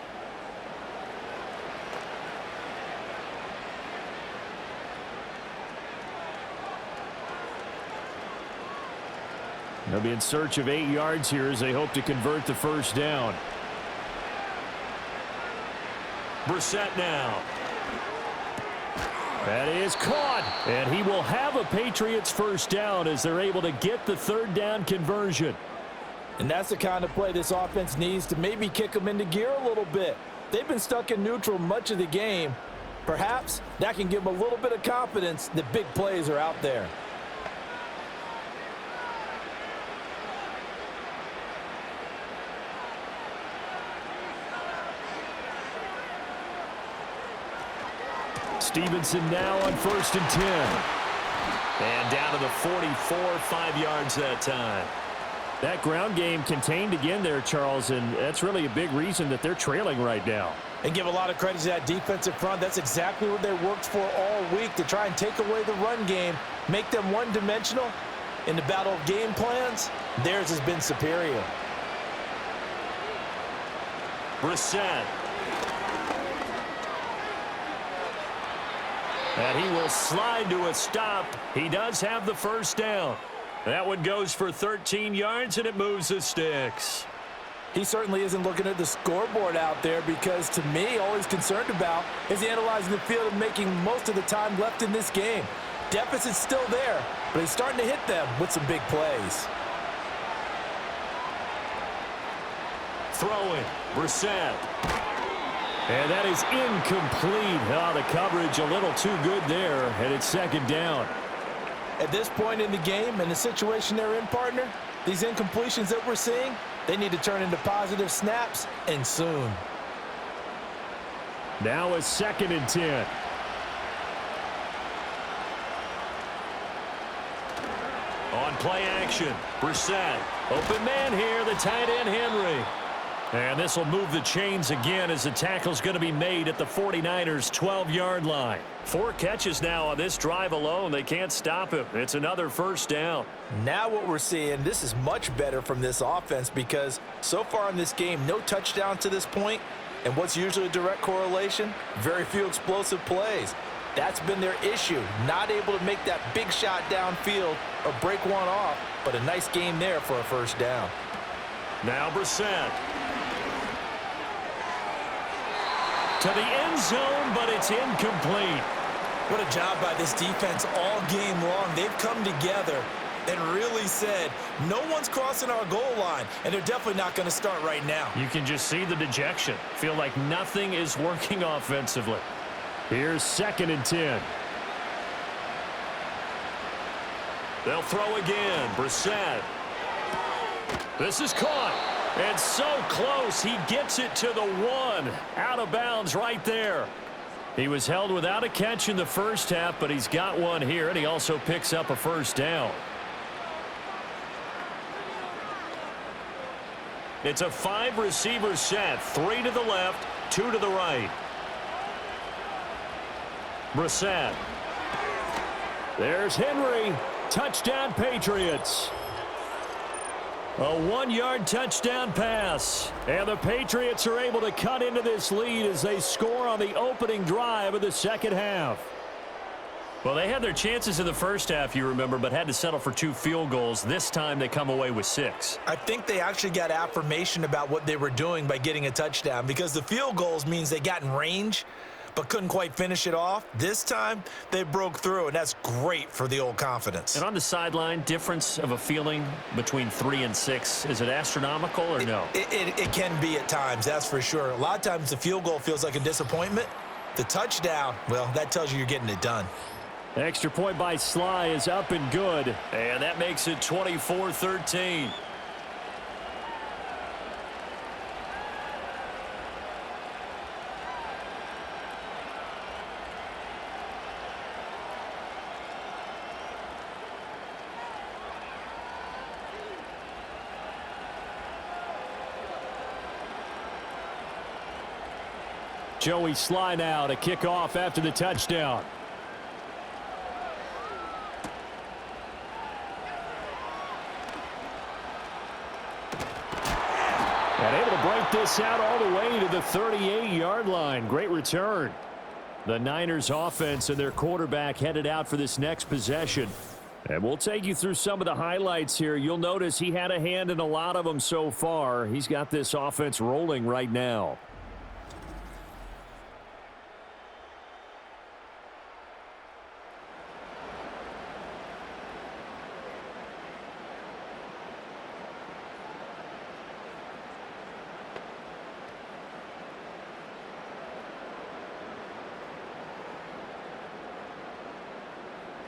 They'll be in search of 8 yards here as they hope to convert the first down. Brissett now. That is caught. And he will have a Patriots first down as they're able to get the third down conversion. And that's the kind of play this offense needs to maybe kick them into gear a little bit. They've been stuck in neutral much of the game. Perhaps that can give them a little bit of confidence that big plays are out there. Stevenson now on 1st and 10. And down to the 44, 5 yards that time. That ground game contained again there, Charles, and that's really a big reason that they're trailing right now. And give a lot of credit to that defensive front. That's exactly what they worked for all week, to try and take away the run game, make them one-dimensional. In the battle of game plans, theirs has been superior. Brissett. And he will slide to a stop. He does have the first down. That one goes for 13 yards, and it moves the sticks. He certainly isn't looking at the scoreboard out there, because to me, all he's concerned about is analyzing the field and making most of the time left in this game. Deficit's still there, but he's starting to hit them with some big plays. Throwing, Brissett. And that is incomplete. Oh, the coverage a little too good there, and it's second down. At this point in the game and the situation they're in, partner, these incompletions that we're seeing, they need to turn into positive snaps, and soon. Now a 2nd and 10. On play action, Brissett. Open man here, the tight end Henry. And this will move the chains again as the tackle's going to be made at the 49ers' 12-yard line. 4 catches now on this drive alone. They can't stop him. It's another first down. Now what we're seeing, this is much better from this offense, because so far in this game, no touchdown to this point. And what's usually a direct correlation? Very few explosive plays. That's been their issue. Not able to make that big shot downfield or break one off, but a nice game there for a first down. Now Brissett. To the end zone, but it's incomplete. What a job by this defense all game long. They've come together and really said, no one's crossing our goal line, and they're definitely not going to start right now. You can just see the dejection. Feel like nothing is working offensively. Here's 2nd and 10. They'll throw again. Brissett. This is caught. And so close, he gets it to the 1. Out of bounds right there. He was held without a catch in the first half, but he's got one here, and he also picks up a first down. It's a 5-receiver set. 3 to the left, 2 to the right. Brissett. There's Henry. Touchdown, Patriots. A 1-yard touchdown pass. And the Patriots are able to cut into this lead as they score on the opening drive of the second half. Well, they had their chances in the first half, you remember, but had to settle for 2 field goals. This time they come away with 6. I think they actually got affirmation about what they were doing by getting a touchdown, because the field goals means they got in range but couldn't quite finish it off. This time, they broke through, and that's great for the old confidence. And on the sideline, difference of a feeling between 3 and 6, is it astronomical or no? It can be at times, that's for sure. A lot of times the field goal feels like a disappointment. The touchdown, well, that tells you you're getting it done. The extra point by Sly is up and good, and that makes it 24-13. Joey Sly now to kick off after the touchdown. And able to break this out all the way to the 38-yard line. Great return. The Niners offense and their quarterback headed out for this next possession. And we'll take you through some of the highlights here. You'll notice he had a hand in a lot of them so far. He's got this offense rolling right now.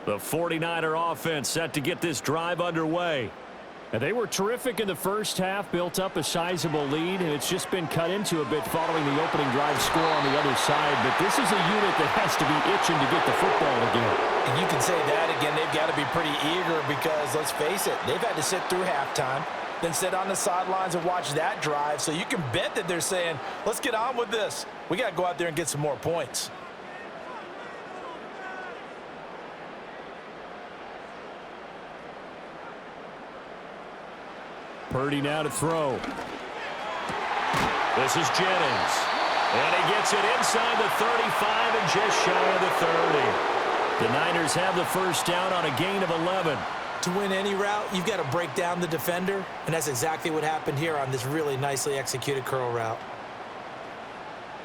The 49er offense set to get this drive underway. And they were terrific in the first half, built up a sizable lead, and it's just been cut into a bit following the opening drive score on the other side. But this is a unit that has to be itching to get the football again. And you can say that again, they've got to be pretty eager because, let's face it, they've had to sit through halftime. than sit on the sidelines and watch that drive. So you can bet that they're saying, let's get on with this. We got to go out there and get some more points. Purdy now to throw. This is Jennings. And he gets it inside the 35 and just shy of the 30. The Niners have the first down on a gain of 11. To win any route, you've got to break down the defender, and that's exactly what happened here on this really nicely executed curl route.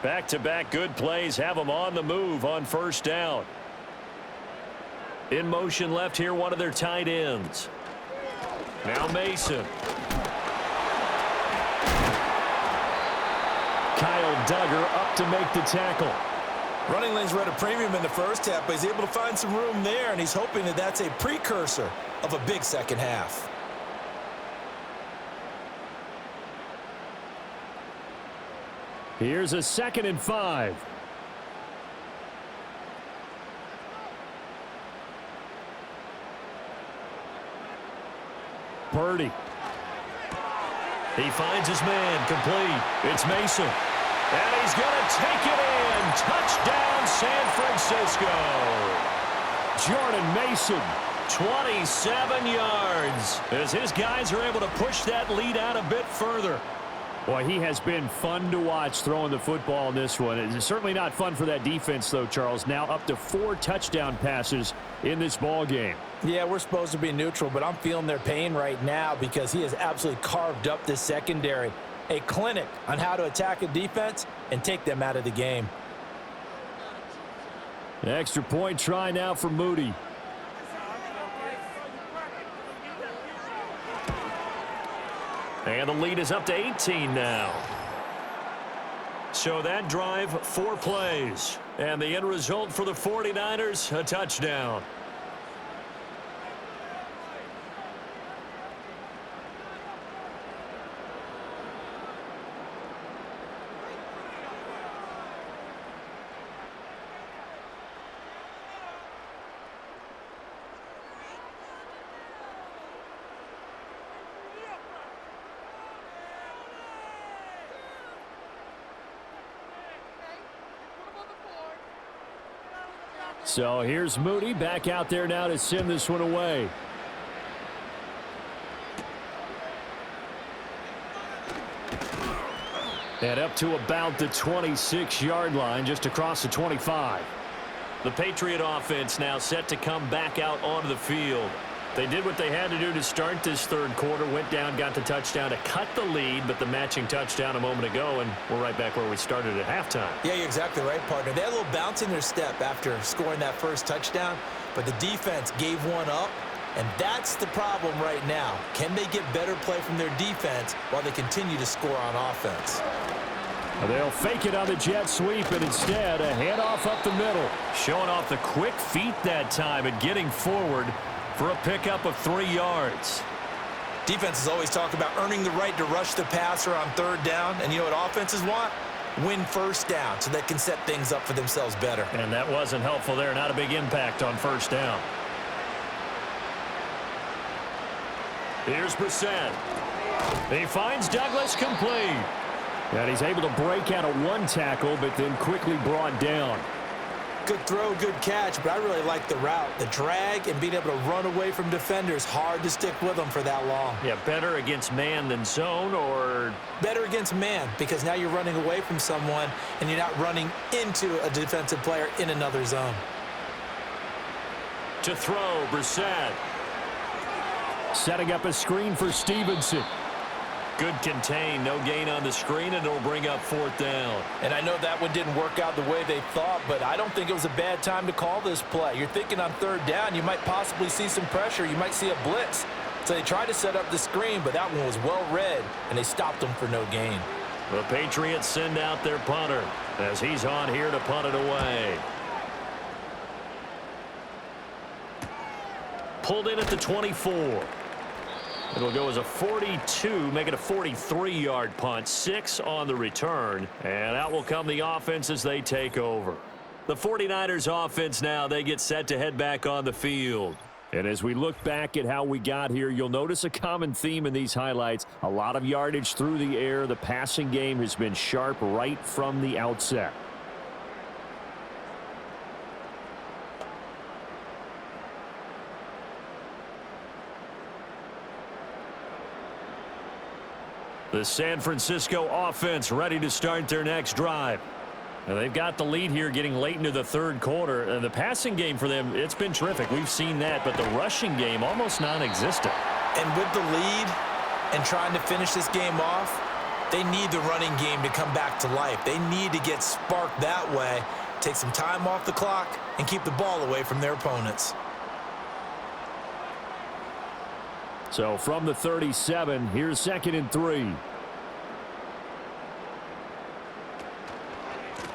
Back-to-back good plays have them on the move on first down. In motion left here, one of their tight ends. Now Mason. Kyle Duggar up to make the tackle. Running lanes were at a premium in the first half, but he's able to find some room there, and he's hoping that that's a precursor of a big second half. Here's a 2nd and 5. Purdy. He finds his man, complete. It's Mason. And he's going to take it in. Touchdown, San Francisco. Jordan Mason, 27 yards. As his guys are able to push that lead out a bit further. Boy, he has been fun to watch throwing the football in this one. It's certainly not fun for that defense, though, Charles. Now up to 4 touchdown passes in this ball game. Yeah, we're supposed to be neutral, but I'm feeling their pain right now because he has absolutely carved up this secondary. A clinic on how to attack a defense and take them out of the game. Extra point try now for Moody. And the lead is up to 18 now. So that drive, 4 plays. And the end result for the 49ers, a touchdown. So here's Moody back out there now to send this one away. And up to about the 26-yard line, just across the 25. The Patriot offense now set to come back out onto the field. They did what they had to do to start this third quarter, went down, got the touchdown to cut the lead, but the matching touchdown a moment ago, and we're right back where we started at halftime. Yeah, you're exactly right, partner. They had a little bounce in their step after scoring that first touchdown, but the defense gave one up, and that's the problem right now. Can they get better play from their defense while they continue to score on offense? They'll fake it on the jet sweep, and instead a handoff up the middle. Showing off the quick feet that time and getting forward for a pickup of 3 yards. Defenses always talk about earning the right to rush the passer on third down, and you know what offenses want? Win first down so they can set things up for themselves better. And that wasn't helpful there. Not a big impact on first down. Here's Brissett. He finds Douglas complete. And he's able to break out of 1 tackle, but then quickly brought down. Good throw, good catch, but I really like the route. The drag and being able to run away from defenders, hard to stick with them for that long. Yeah, better against man than zone, or? Better against man, because now you're running away from someone and you're not running into a defensive player in another zone. To throw, Brissett. Setting up a screen for Stevenson. Good contain, no gain on the screen, and it'll bring up 4th down. And I know that one didn't work out the way they thought, but I don't think it was a bad time to call this play. You're thinking on 3rd down, you might possibly see some pressure. You might see a blitz. So they tried to set up the screen, but that one was well read, and they stopped them for no gain. The Patriots send out their punter as he's on here to punt it away. Pulled in at the 24. It'll go as a 42, make it a 43-yard punt, 6 on the return. And out will come the offense as they take over. The 49ers offense now, they get set to head back on the field. And as we look back at how we got here, you'll notice a common theme in these highlights. A lot of yardage through the air. The passing game has been sharp right from the outset. The San Francisco offense ready to start their next drive. Now they've got the lead here getting late into the third quarter. And the passing game for them, it's been terrific. We've seen that, but the rushing game almost non-existent. And with the lead and trying to finish this game off, they need the running game to come back to life. They need to get sparked that way, take some time off the clock, and keep the ball away from their opponents. So from the 37, here's 2nd and 3.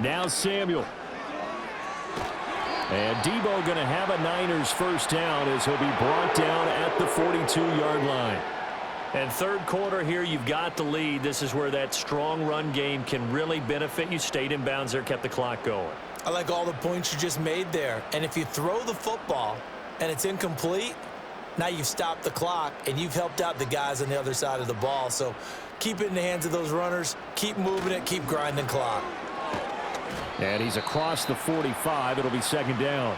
Now Samuel. And Debo going to have a Niners first down as he'll be brought down at the 42-yard line. And third quarter here, you've got the lead. This is where that strong run game can really benefit you. Stayed in bounds there, kept the clock going. I like all the points you just made there. And if you throw the football and it's incomplete, now you've stopped the clock and you've helped out the guys on the other side of the ball. So keep it in the hands of those runners. Keep moving it. Keep grinding clock. And he's across the 45. It'll be 2nd down.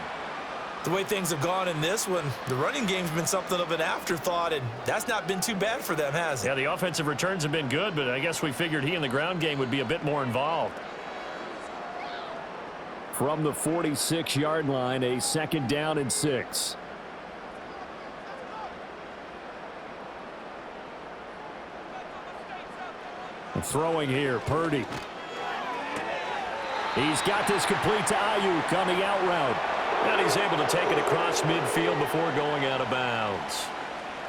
The way things have gone in this one, the running game's been something of an afterthought, and that's not been too bad for them, has it? Yeah, the offensive returns have been good, but I guess we figured he in the ground game would be a bit more involved. From the 46-yard line, a 2nd down and 6. Throwing here, Purdy. He's got this complete to Ayuk on the out route. And he's able to take it across midfield before going out of bounds.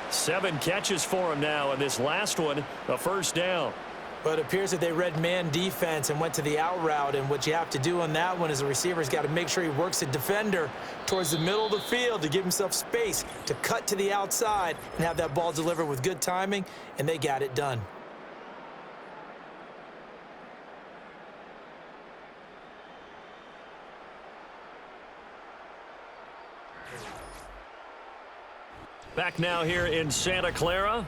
7 catches for him now, and this last one, a first down. But it appears that they read man defense and went to the out route, and what you have to do on that one is the receiver's got to make sure he works the defender towards the middle of the field to give himself space to cut to the outside and have that ball delivered with good timing, and they got it done. Back now here in Santa Clara.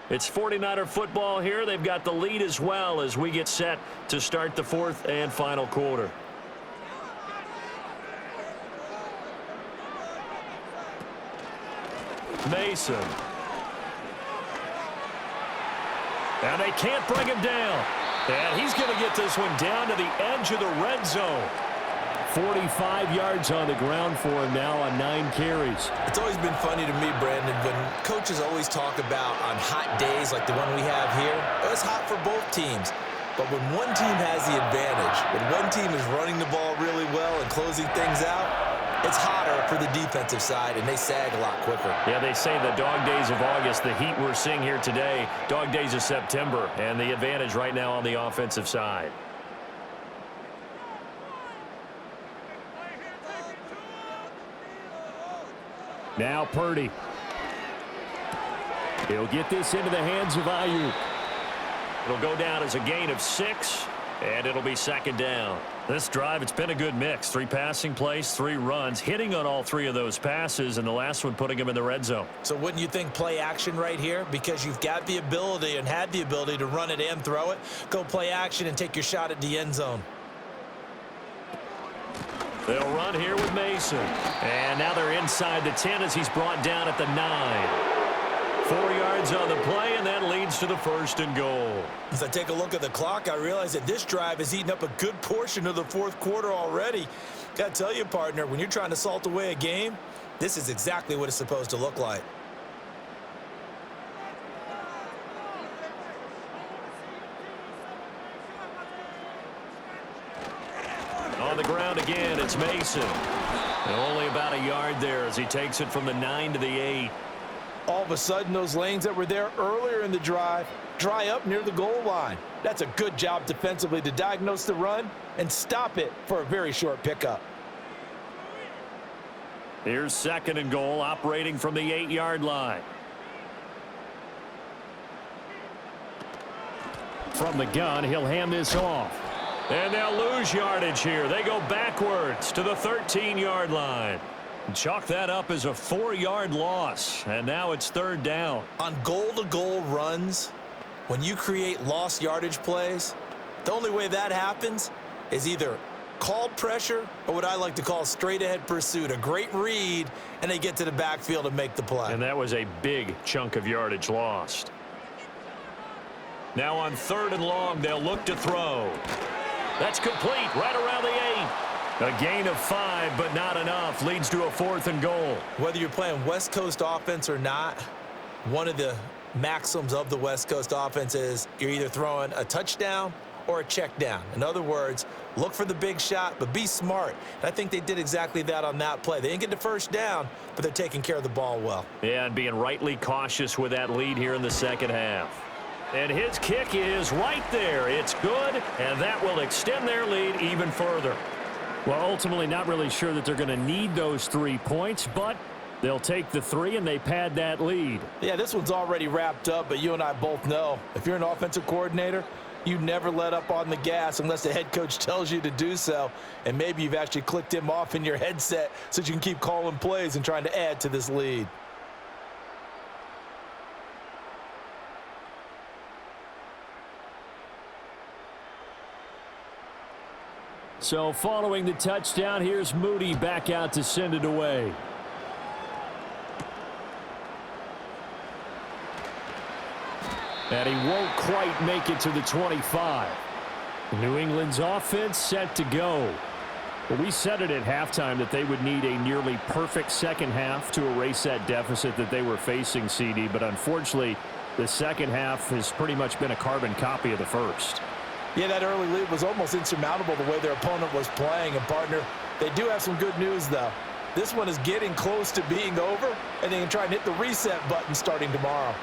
It's 49er football here. They've got the lead as well as we get set to start the 4th and final quarter. Mason. And they can't bring him down. And he's going to get this one down to the edge of the red zone. 45 yards on the ground for him now on 9 carries. It's always been funny to me, Brandon, when coaches always talk about on hot days like the one we have here, it's hot for both teams. But when one team has the advantage, when one team is running the ball really well and closing things out, it's hotter for the defensive side, and they sag a lot quicker. Yeah, they say the dog days of August, the heat we're seeing here today, dog days of September, and the advantage right now on the offensive side. Now Purdy. He'll get this into the hands of Ayuk. It'll go down as a gain of 6, and it'll be 2nd down. This drive, it's been a good mix. 3 passing plays, 3 runs, hitting on all 3 of those passes, and the last one putting him in the red zone. So wouldn't you think play action right here? Because you've got the ability and had the ability to run it and throw it. Go play action and take your shot at the end zone. They'll run here with Mason. And now they're inside the 10 as he's brought down at the 9. 4 yards on the play, and that leads to the 1st and goal. As I take a look at the clock, I realize that this drive has eaten up a good portion of the 4th quarter already. Got to tell you, partner, when you're trying to salt away a game, this is exactly what it's supposed to look like. On the ground again, it's Mason. And only about a yard there as he takes it from the 9 to the 8. All of a sudden, those lanes that were there earlier in the drive dry up near the goal line. That's a good job defensively to diagnose the run and stop it for a very short pickup. Here's 2nd and goal, operating from the 8-yard line. From the gun, he'll hand this off. And they'll lose yardage here. They go backwards to the 13-yard line. Chalk that up as a 4-yard loss, and now it's 3rd down. On goal-to-goal runs, when you create lost yardage plays, the only way that happens is either called pressure or what I like to call straight-ahead pursuit, a great read, and they get to the backfield and make the play. And that was a big chunk of yardage lost. Now on 3rd and long, they'll look to throw. That's complete right around the 8. A gain of 5, but not enough. Leads to a 4th and goal. Whether you're playing West Coast offense or not, one of the maxims of the West Coast offense is you're either throwing a touchdown or a check down. In other words, look for the big shot, but be smart. And I think they did exactly that on that play. They didn't get the first down, but they're taking care of the ball well. Yeah, and being rightly cautious with that lead here in the second half. And his kick is right there. It's good, and that will extend their lead even further. Well, ultimately not really sure that they're going to need those 3 points, but they'll take the 3 and they pad that lead. Yeah, this one's already wrapped up, but you and I both know if you're an offensive coordinator, you never let up on the gas unless the head coach tells you to do so. And maybe you've actually clicked him off in your headset so that you can keep calling plays and trying to add to this lead. So following the touchdown, here's Moody back out to send it away. And he won't quite make it to the 25. New England's offense set to go. Well, we said it at halftime that they would need a nearly perfect second half to erase that deficit that they were facing, CD. But unfortunately, the second half has pretty much been a carbon copy of the first. Yeah, that early lead was almost insurmountable the way their opponent was playing. And, partner, they do have some good news, though. This one is getting close to being over, and they can try and hit the reset button starting tomorrow.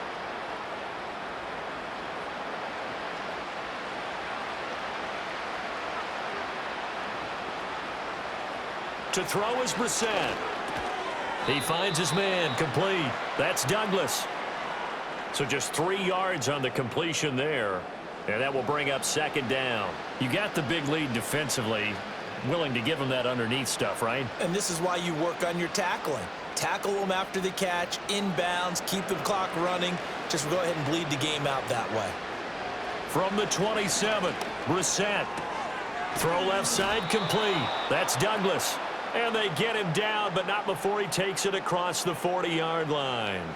To throw is Brissett. He finds his man, complete. That's Douglas. So just 3 yards on the completion there. And that will bring up 2nd down. You got the big lead defensively. Willing to give them that underneath stuff, right? And this is why you work on your tackling. Tackle them after the catch, inbounds, keep the clock running. Just go ahead and bleed the game out that way. From the 27, Brissett. Throw left side, complete. That's Douglas. And they get him down, but not before he takes it across the 40-yard line.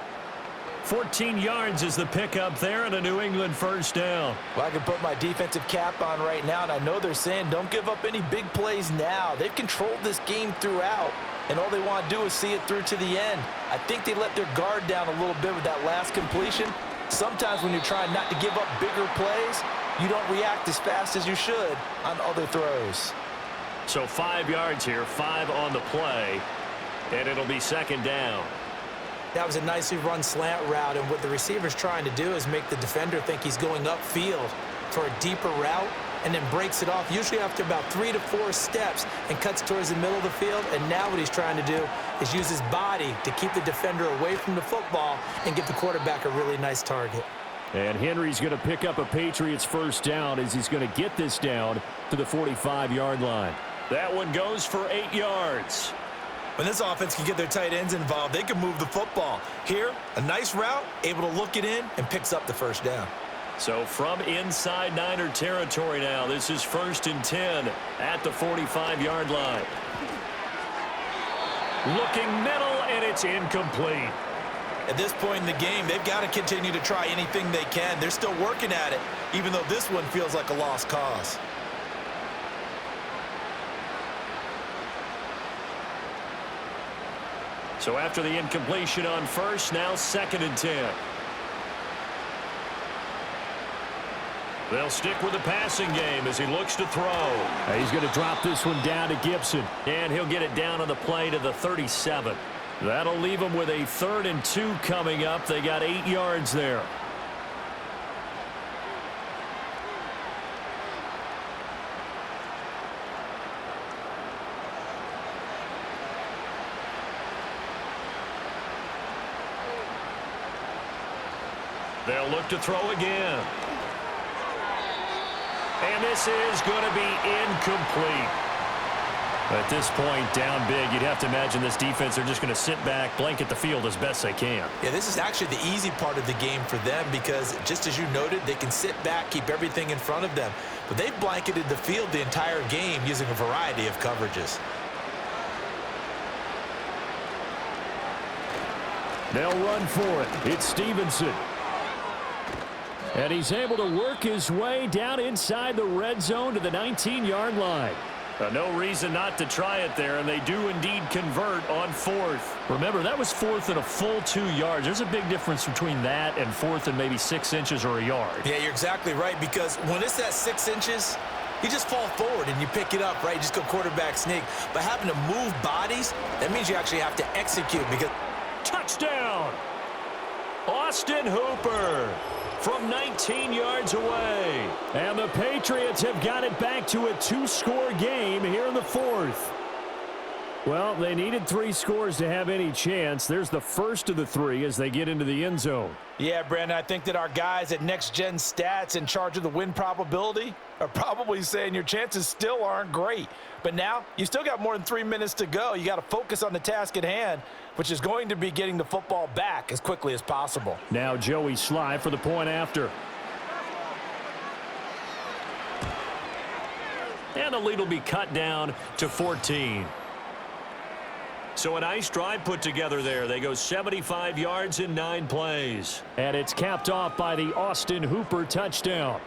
14 yards is the pickup there and a New England 1st down. Well, I can put my defensive cap on right now, and I know they're saying don't give up any big plays now. They've controlled this game throughout, and all they want to do is see it through to the end. I think they let their guard down a little bit with that last completion. Sometimes when you're trying not to give up bigger plays, you don't react as fast as you should on other throws. So 5 yards here, 5 on the play, and it'll be 2nd down. That was a nicely run slant route, and what the receiver's trying to do is make the defender think he's going upfield for a deeper route and then breaks it off, usually after about 3 to 4 steps, and cuts towards the middle of the field. And now what he's trying to do is use his body to keep the defender away from the football and give the quarterback a really nice target. And Henry's going to pick up a Patriots 1st down as he's going to get this down to the 45-yard line. That one goes for 8 yards. When this offense can get their tight ends involved, they can move the football. Here, a nice route, able to look it in, and picks up the 1st down. So from inside Niner territory now, this is 1st and 10 at the 45-yard line. Looking middle, and it's incomplete. At this point in the game, they've got to continue to try anything they can. They're still working at it, even though this one feels like a lost cause. So after the incompletion on 1st, now 2nd and 10. They'll stick with the passing game as he looks to throw. He's going to drop this one down to Gibson. And he'll get it down on the play to the 37. That'll leave him with a 3rd and 2 coming up. They got 8 yards there. They'll look to throw again. And this is going to be incomplete. At this point, down big, you'd have to imagine this defense are just going to sit back, blanket the field as best they can. Yeah, this is actually the easy part of the game for them because, just as you noted, they can sit back, keep everything in front of them. But they've blanketed the field the entire game using a variety of coverages. They'll run for it. It's Stevenson. And he's able to work his way down inside the red zone to the 19-yard line. No reason not to try it there, and they do indeed convert on fourth. Remember, that was fourth and a full 2 yards. There's a big difference between that and fourth and maybe 6 inches or a yard. Yeah, you're exactly right, because when it's at 6 inches, you just fall forward and you pick it up, right? You just go quarterback sneak. But having to move bodies, that means you actually have to execute because... Touchdown! Austin Hooper from 19 yards away. And the Patriots have got it back to a 2-score game here in the fourth. Well, they needed 3 scores to have any chance. There's the first of the 3 as they get into the end zone. Yeah, Brandon, I think that our guys at Next Gen Stats in charge of the win probability are probably saying your chances still aren't great. But now, you still got more than 3 minutes to go. You got to focus on the task at hand, which is going to be getting the football back as quickly as possible. Now Joey Sly for the point after. And the lead will be cut down to 14. So a nice drive put together there. They go 75 yards in 9 plays. And it's capped off by the Austin Hooper touchdown.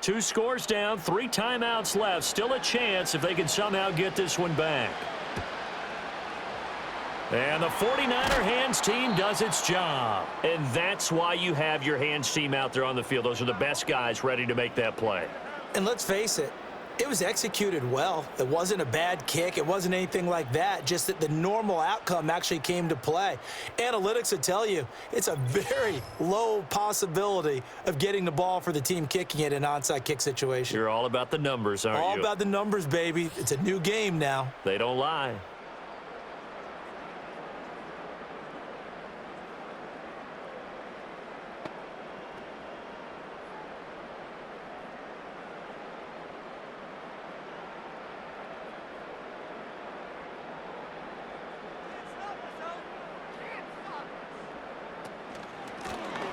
Two scores down, 3 timeouts left. Still a chance if they can somehow get this one back. And the 49er hands team does its job. And that's why you have your hands team out there on the field. Those are the best guys ready to make that play. And let's face it, it was executed well. It wasn't a bad kick. It wasn't anything like that. Just that the normal outcome actually came to play. Analytics would tell you it's a very low possibility of getting the ball for the team kicking it in an onside kick situation. You're all about the numbers, aren't you? All about the numbers, baby. It's a new game now. They don't lie.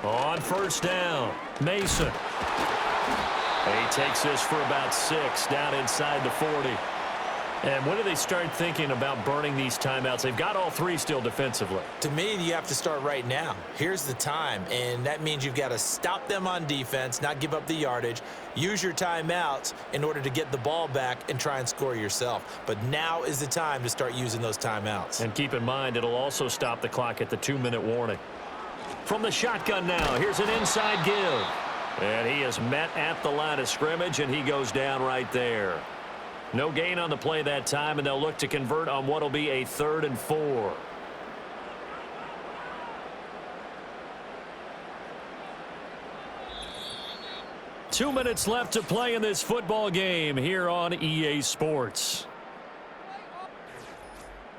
On first down, Mason. He takes this for about 6 down inside the 40. And when do they start thinking about burning these timeouts? They've got all 3 still defensively. To me, you have to start right now. Here's the time, and that means you've got to stop them on defense, not give up the yardage, use your timeouts in order to get the ball back and try and score yourself. But now is the time to start using those timeouts. And keep in mind, it'll also stop the clock at the 2-minute warning. From the shotgun now, here's an inside give. And he is met at the line of scrimmage, and he goes down right there. No gain on the play that time, and they'll look to convert on what will be a 3rd and 4. Two minutes left to play in this football game here on EA Sports.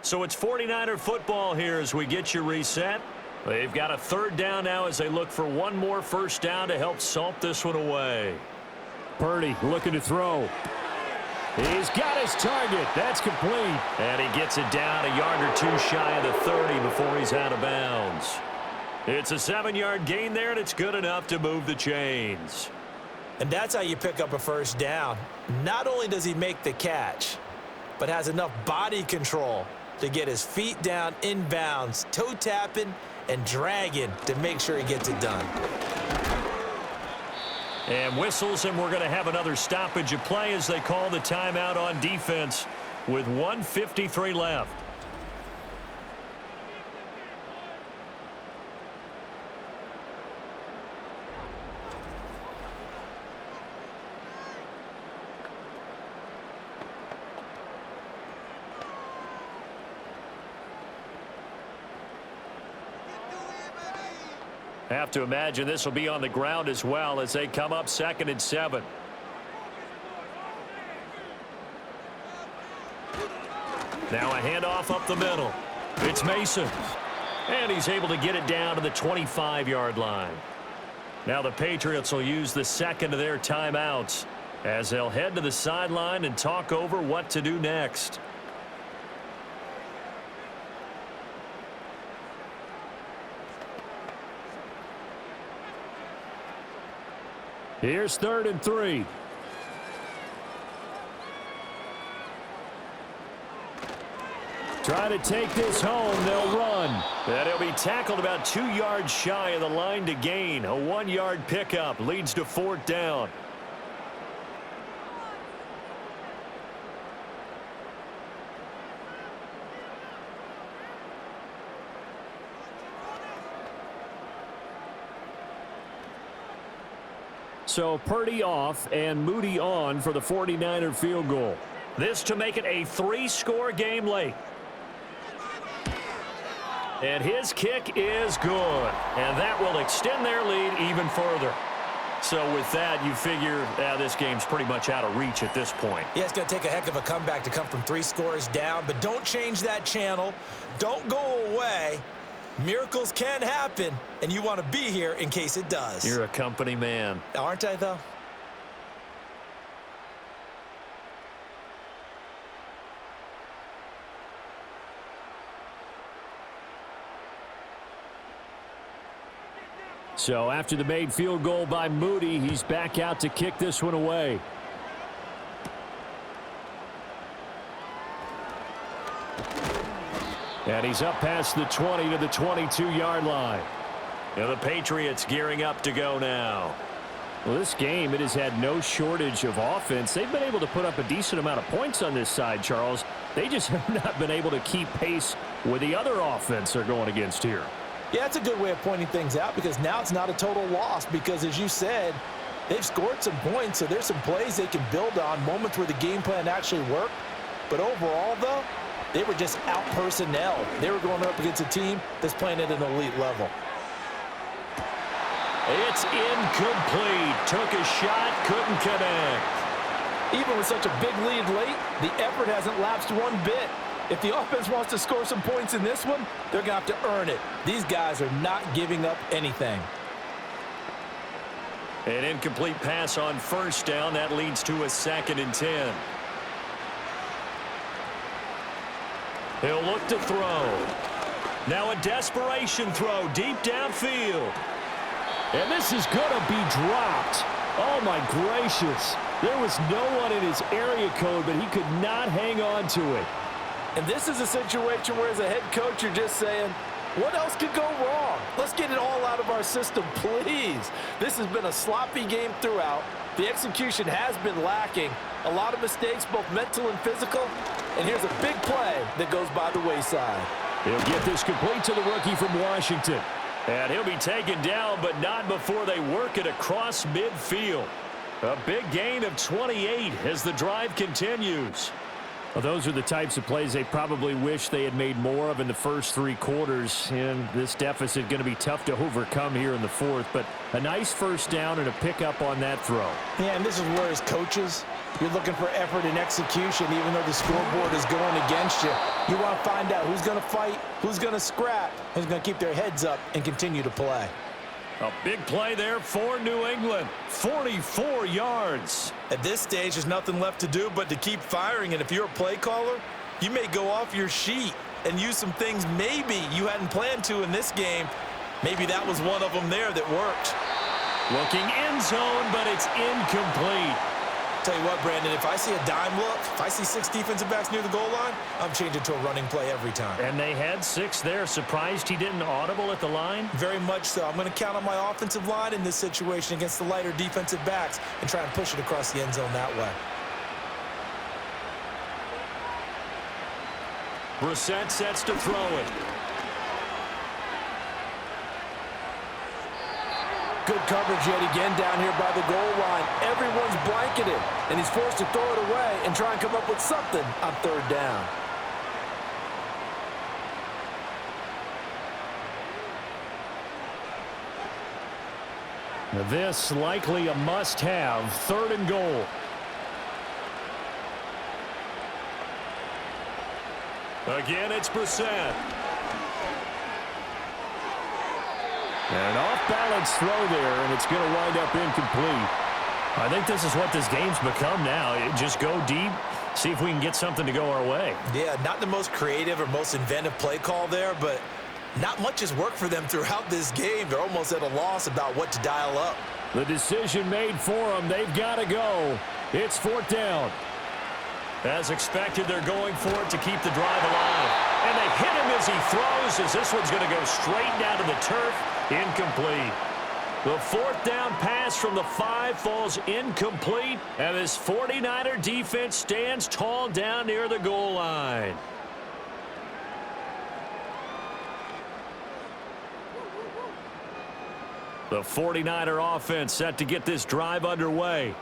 So it's 49er football here as we get you reset. They've got a 3rd down now as they look for one more first down to help salt this one away. Purdy looking to throw. He's got his target. That's complete. And he gets it down a yard or 2 shy of the 30 before he's out of bounds. It's a 7-yard gain there, and it's good enough to move the chains. And that's how you pick up a first down. Not only does he make the catch, but has enough body control to get his feet down inbounds, toe tapping and dragging to make sure he gets it done. And whistles, and we're going to have another stoppage of play as they call the timeout on defense with 1:53 left. Have to imagine this will be on the ground as well as they come up 2nd and 7. Now a handoff up the middle. It's Mason. And he's able to get it down to the 25-yard line. Now the Patriots will use the second of their timeouts as they'll head to the sideline and talk over what to do next. Here's 3rd and 3. Try to take this home. They'll run. And he'll be tackled about 2 yards shy of the line to gain. A 1-yard pickup leads to 4th down. So Purdy off and Moody on for the 49er field goal. This to make it a 3-score game late. And his kick is good. And that will extend their lead even further. So with that, you figure this game's pretty much out of reach at this point. Yeah, it's going to take a heck of a comeback to come from 3 scores down. But don't change that channel. Don't go away. Miracles can happen, and you want to be here in case it does. You're a company man. Aren't I, though? So after the made field goal by Moody, he's back out to kick this one away. And he's up past the 20 to the 22-yard line. Now the Patriots gearing up to go now. Well, this game, it has had no shortage of offense. They've been able to put up a decent amount of points on this side, Charles. They just have not been able to keep pace with the other offense they're going against here. Yeah, it's a good way of pointing things out because now it's not a total loss because, as you said, they've scored some points, so there's some plays they can build on, moments where the game plan actually worked. But overall, though, they were just out personnel. They were going up against a team that's playing at an elite level. It's incomplete. Took a shot, couldn't connect. Even with such a big lead late, the effort hasn't lapsed one bit. If the offense wants to score some points in this one, they're going to have to earn it. These guys are not giving up anything. An incomplete pass on 1st down. That leads to a 2nd and 10. He'll look to throw. Now a desperation throw deep downfield. And this is going to be dropped. Oh, my gracious. There was no one in his area code, but he could not hang on to it. And this is a situation where, as a head coach, you're just saying, what else could go wrong? Let's get it all out of our system, please. This has been a sloppy game throughout. The execution has been lacking. A lot of mistakes, both mental and physical. And here's a big play that goes by the wayside. He'll get this complete to the rookie from Washington. And he'll be taken down, but not before they work it across midfield. A big gain of 28 as the drive continues. Well, those are the types of plays they probably wish they had made more of in the first 3 quarters. And this deficit going to be tough to overcome here in the 4th. But a nice 1st down and a pickup on that throw. Yeah, and this is where, as coaches, you're looking for effort and execution, even though the scoreboard is going against you. You want to find out who's going to fight, who's going to scrap, who's going to keep their heads up and continue to play. A big play there for New England. 44 yards. At this stage, there's nothing left to do but to keep firing. And if you're a play caller, you may go off your sheet and use some things maybe you hadn't planned to in this game. Maybe that was one of them there that worked. Looking end zone, but it's incomplete. Tell you what, Brandon, if I see a dime look, if I see 6 defensive backs near the goal line, I'm changing to a running play every time. And they had 6 there. Surprised he didn't audible at the line? Very much so. I'm going to count on my offensive line in this situation against the lighter defensive backs and try and push it across the end zone that way. Brissett sets to throw it. Good coverage yet again down here by the goal line. Everyone's blanketed, and he's forced to throw it away and try and come up with something on 3rd down. Now this likely a must-have. 3rd and goal. Again, it's Brissett. An off-balance throw there, and it's going to wind up incomplete. I think this is what this game's become now. Just go deep, see if we can get something to go our way. Yeah, not the most creative or most inventive play call there, but not much has worked for them throughout this game. They're almost at a loss about what to dial up. The decision made for them. They've got to go. It's 4th down. As expected, they're going for it to keep the drive alive. And they hit him as he throws, as this one's going to go straight down to the turf. Incomplete. The 4th down pass from the 5 falls incomplete, and this 49er defense stands tall down near the goal line. The 49er offense set to get this drive underway.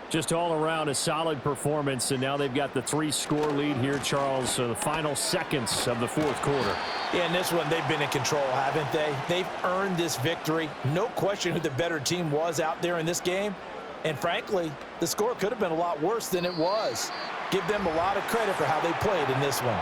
Just all around a solid performance, and now they've got the 3-score lead here, Charles. So the final seconds of the 4th quarter. Yeah, in this one, they've been in control, haven't they? They've earned this victory. No question who the better team was out there in this game. And frankly, the score could have been a lot worse than it was. Give them a lot of credit for how they played in this one.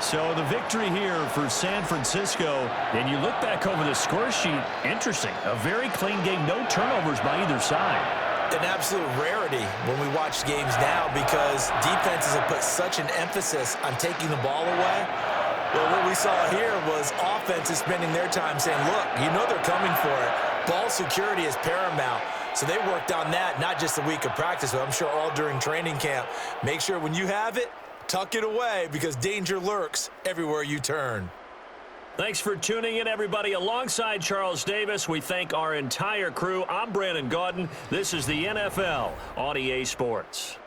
So the victory here for San Francisco, and you look back over the score sheet, interesting. A very clean game, no turnovers by either side. An absolute rarity when we watch games now because defenses have put such an emphasis on taking the ball away. Well, what we saw here was offenses spending their time saying, look, you know they're coming for it. Ball security is paramount. So they worked on that, not just a week of practice, but I'm sure all during training camp. Make sure when you have it, tuck it away because danger lurks everywhere you turn. Thanks for tuning in, everybody. Alongside Charles Davis, we thank our entire crew. I'm Brandon Gaudin. This is the NFL on EA Sports.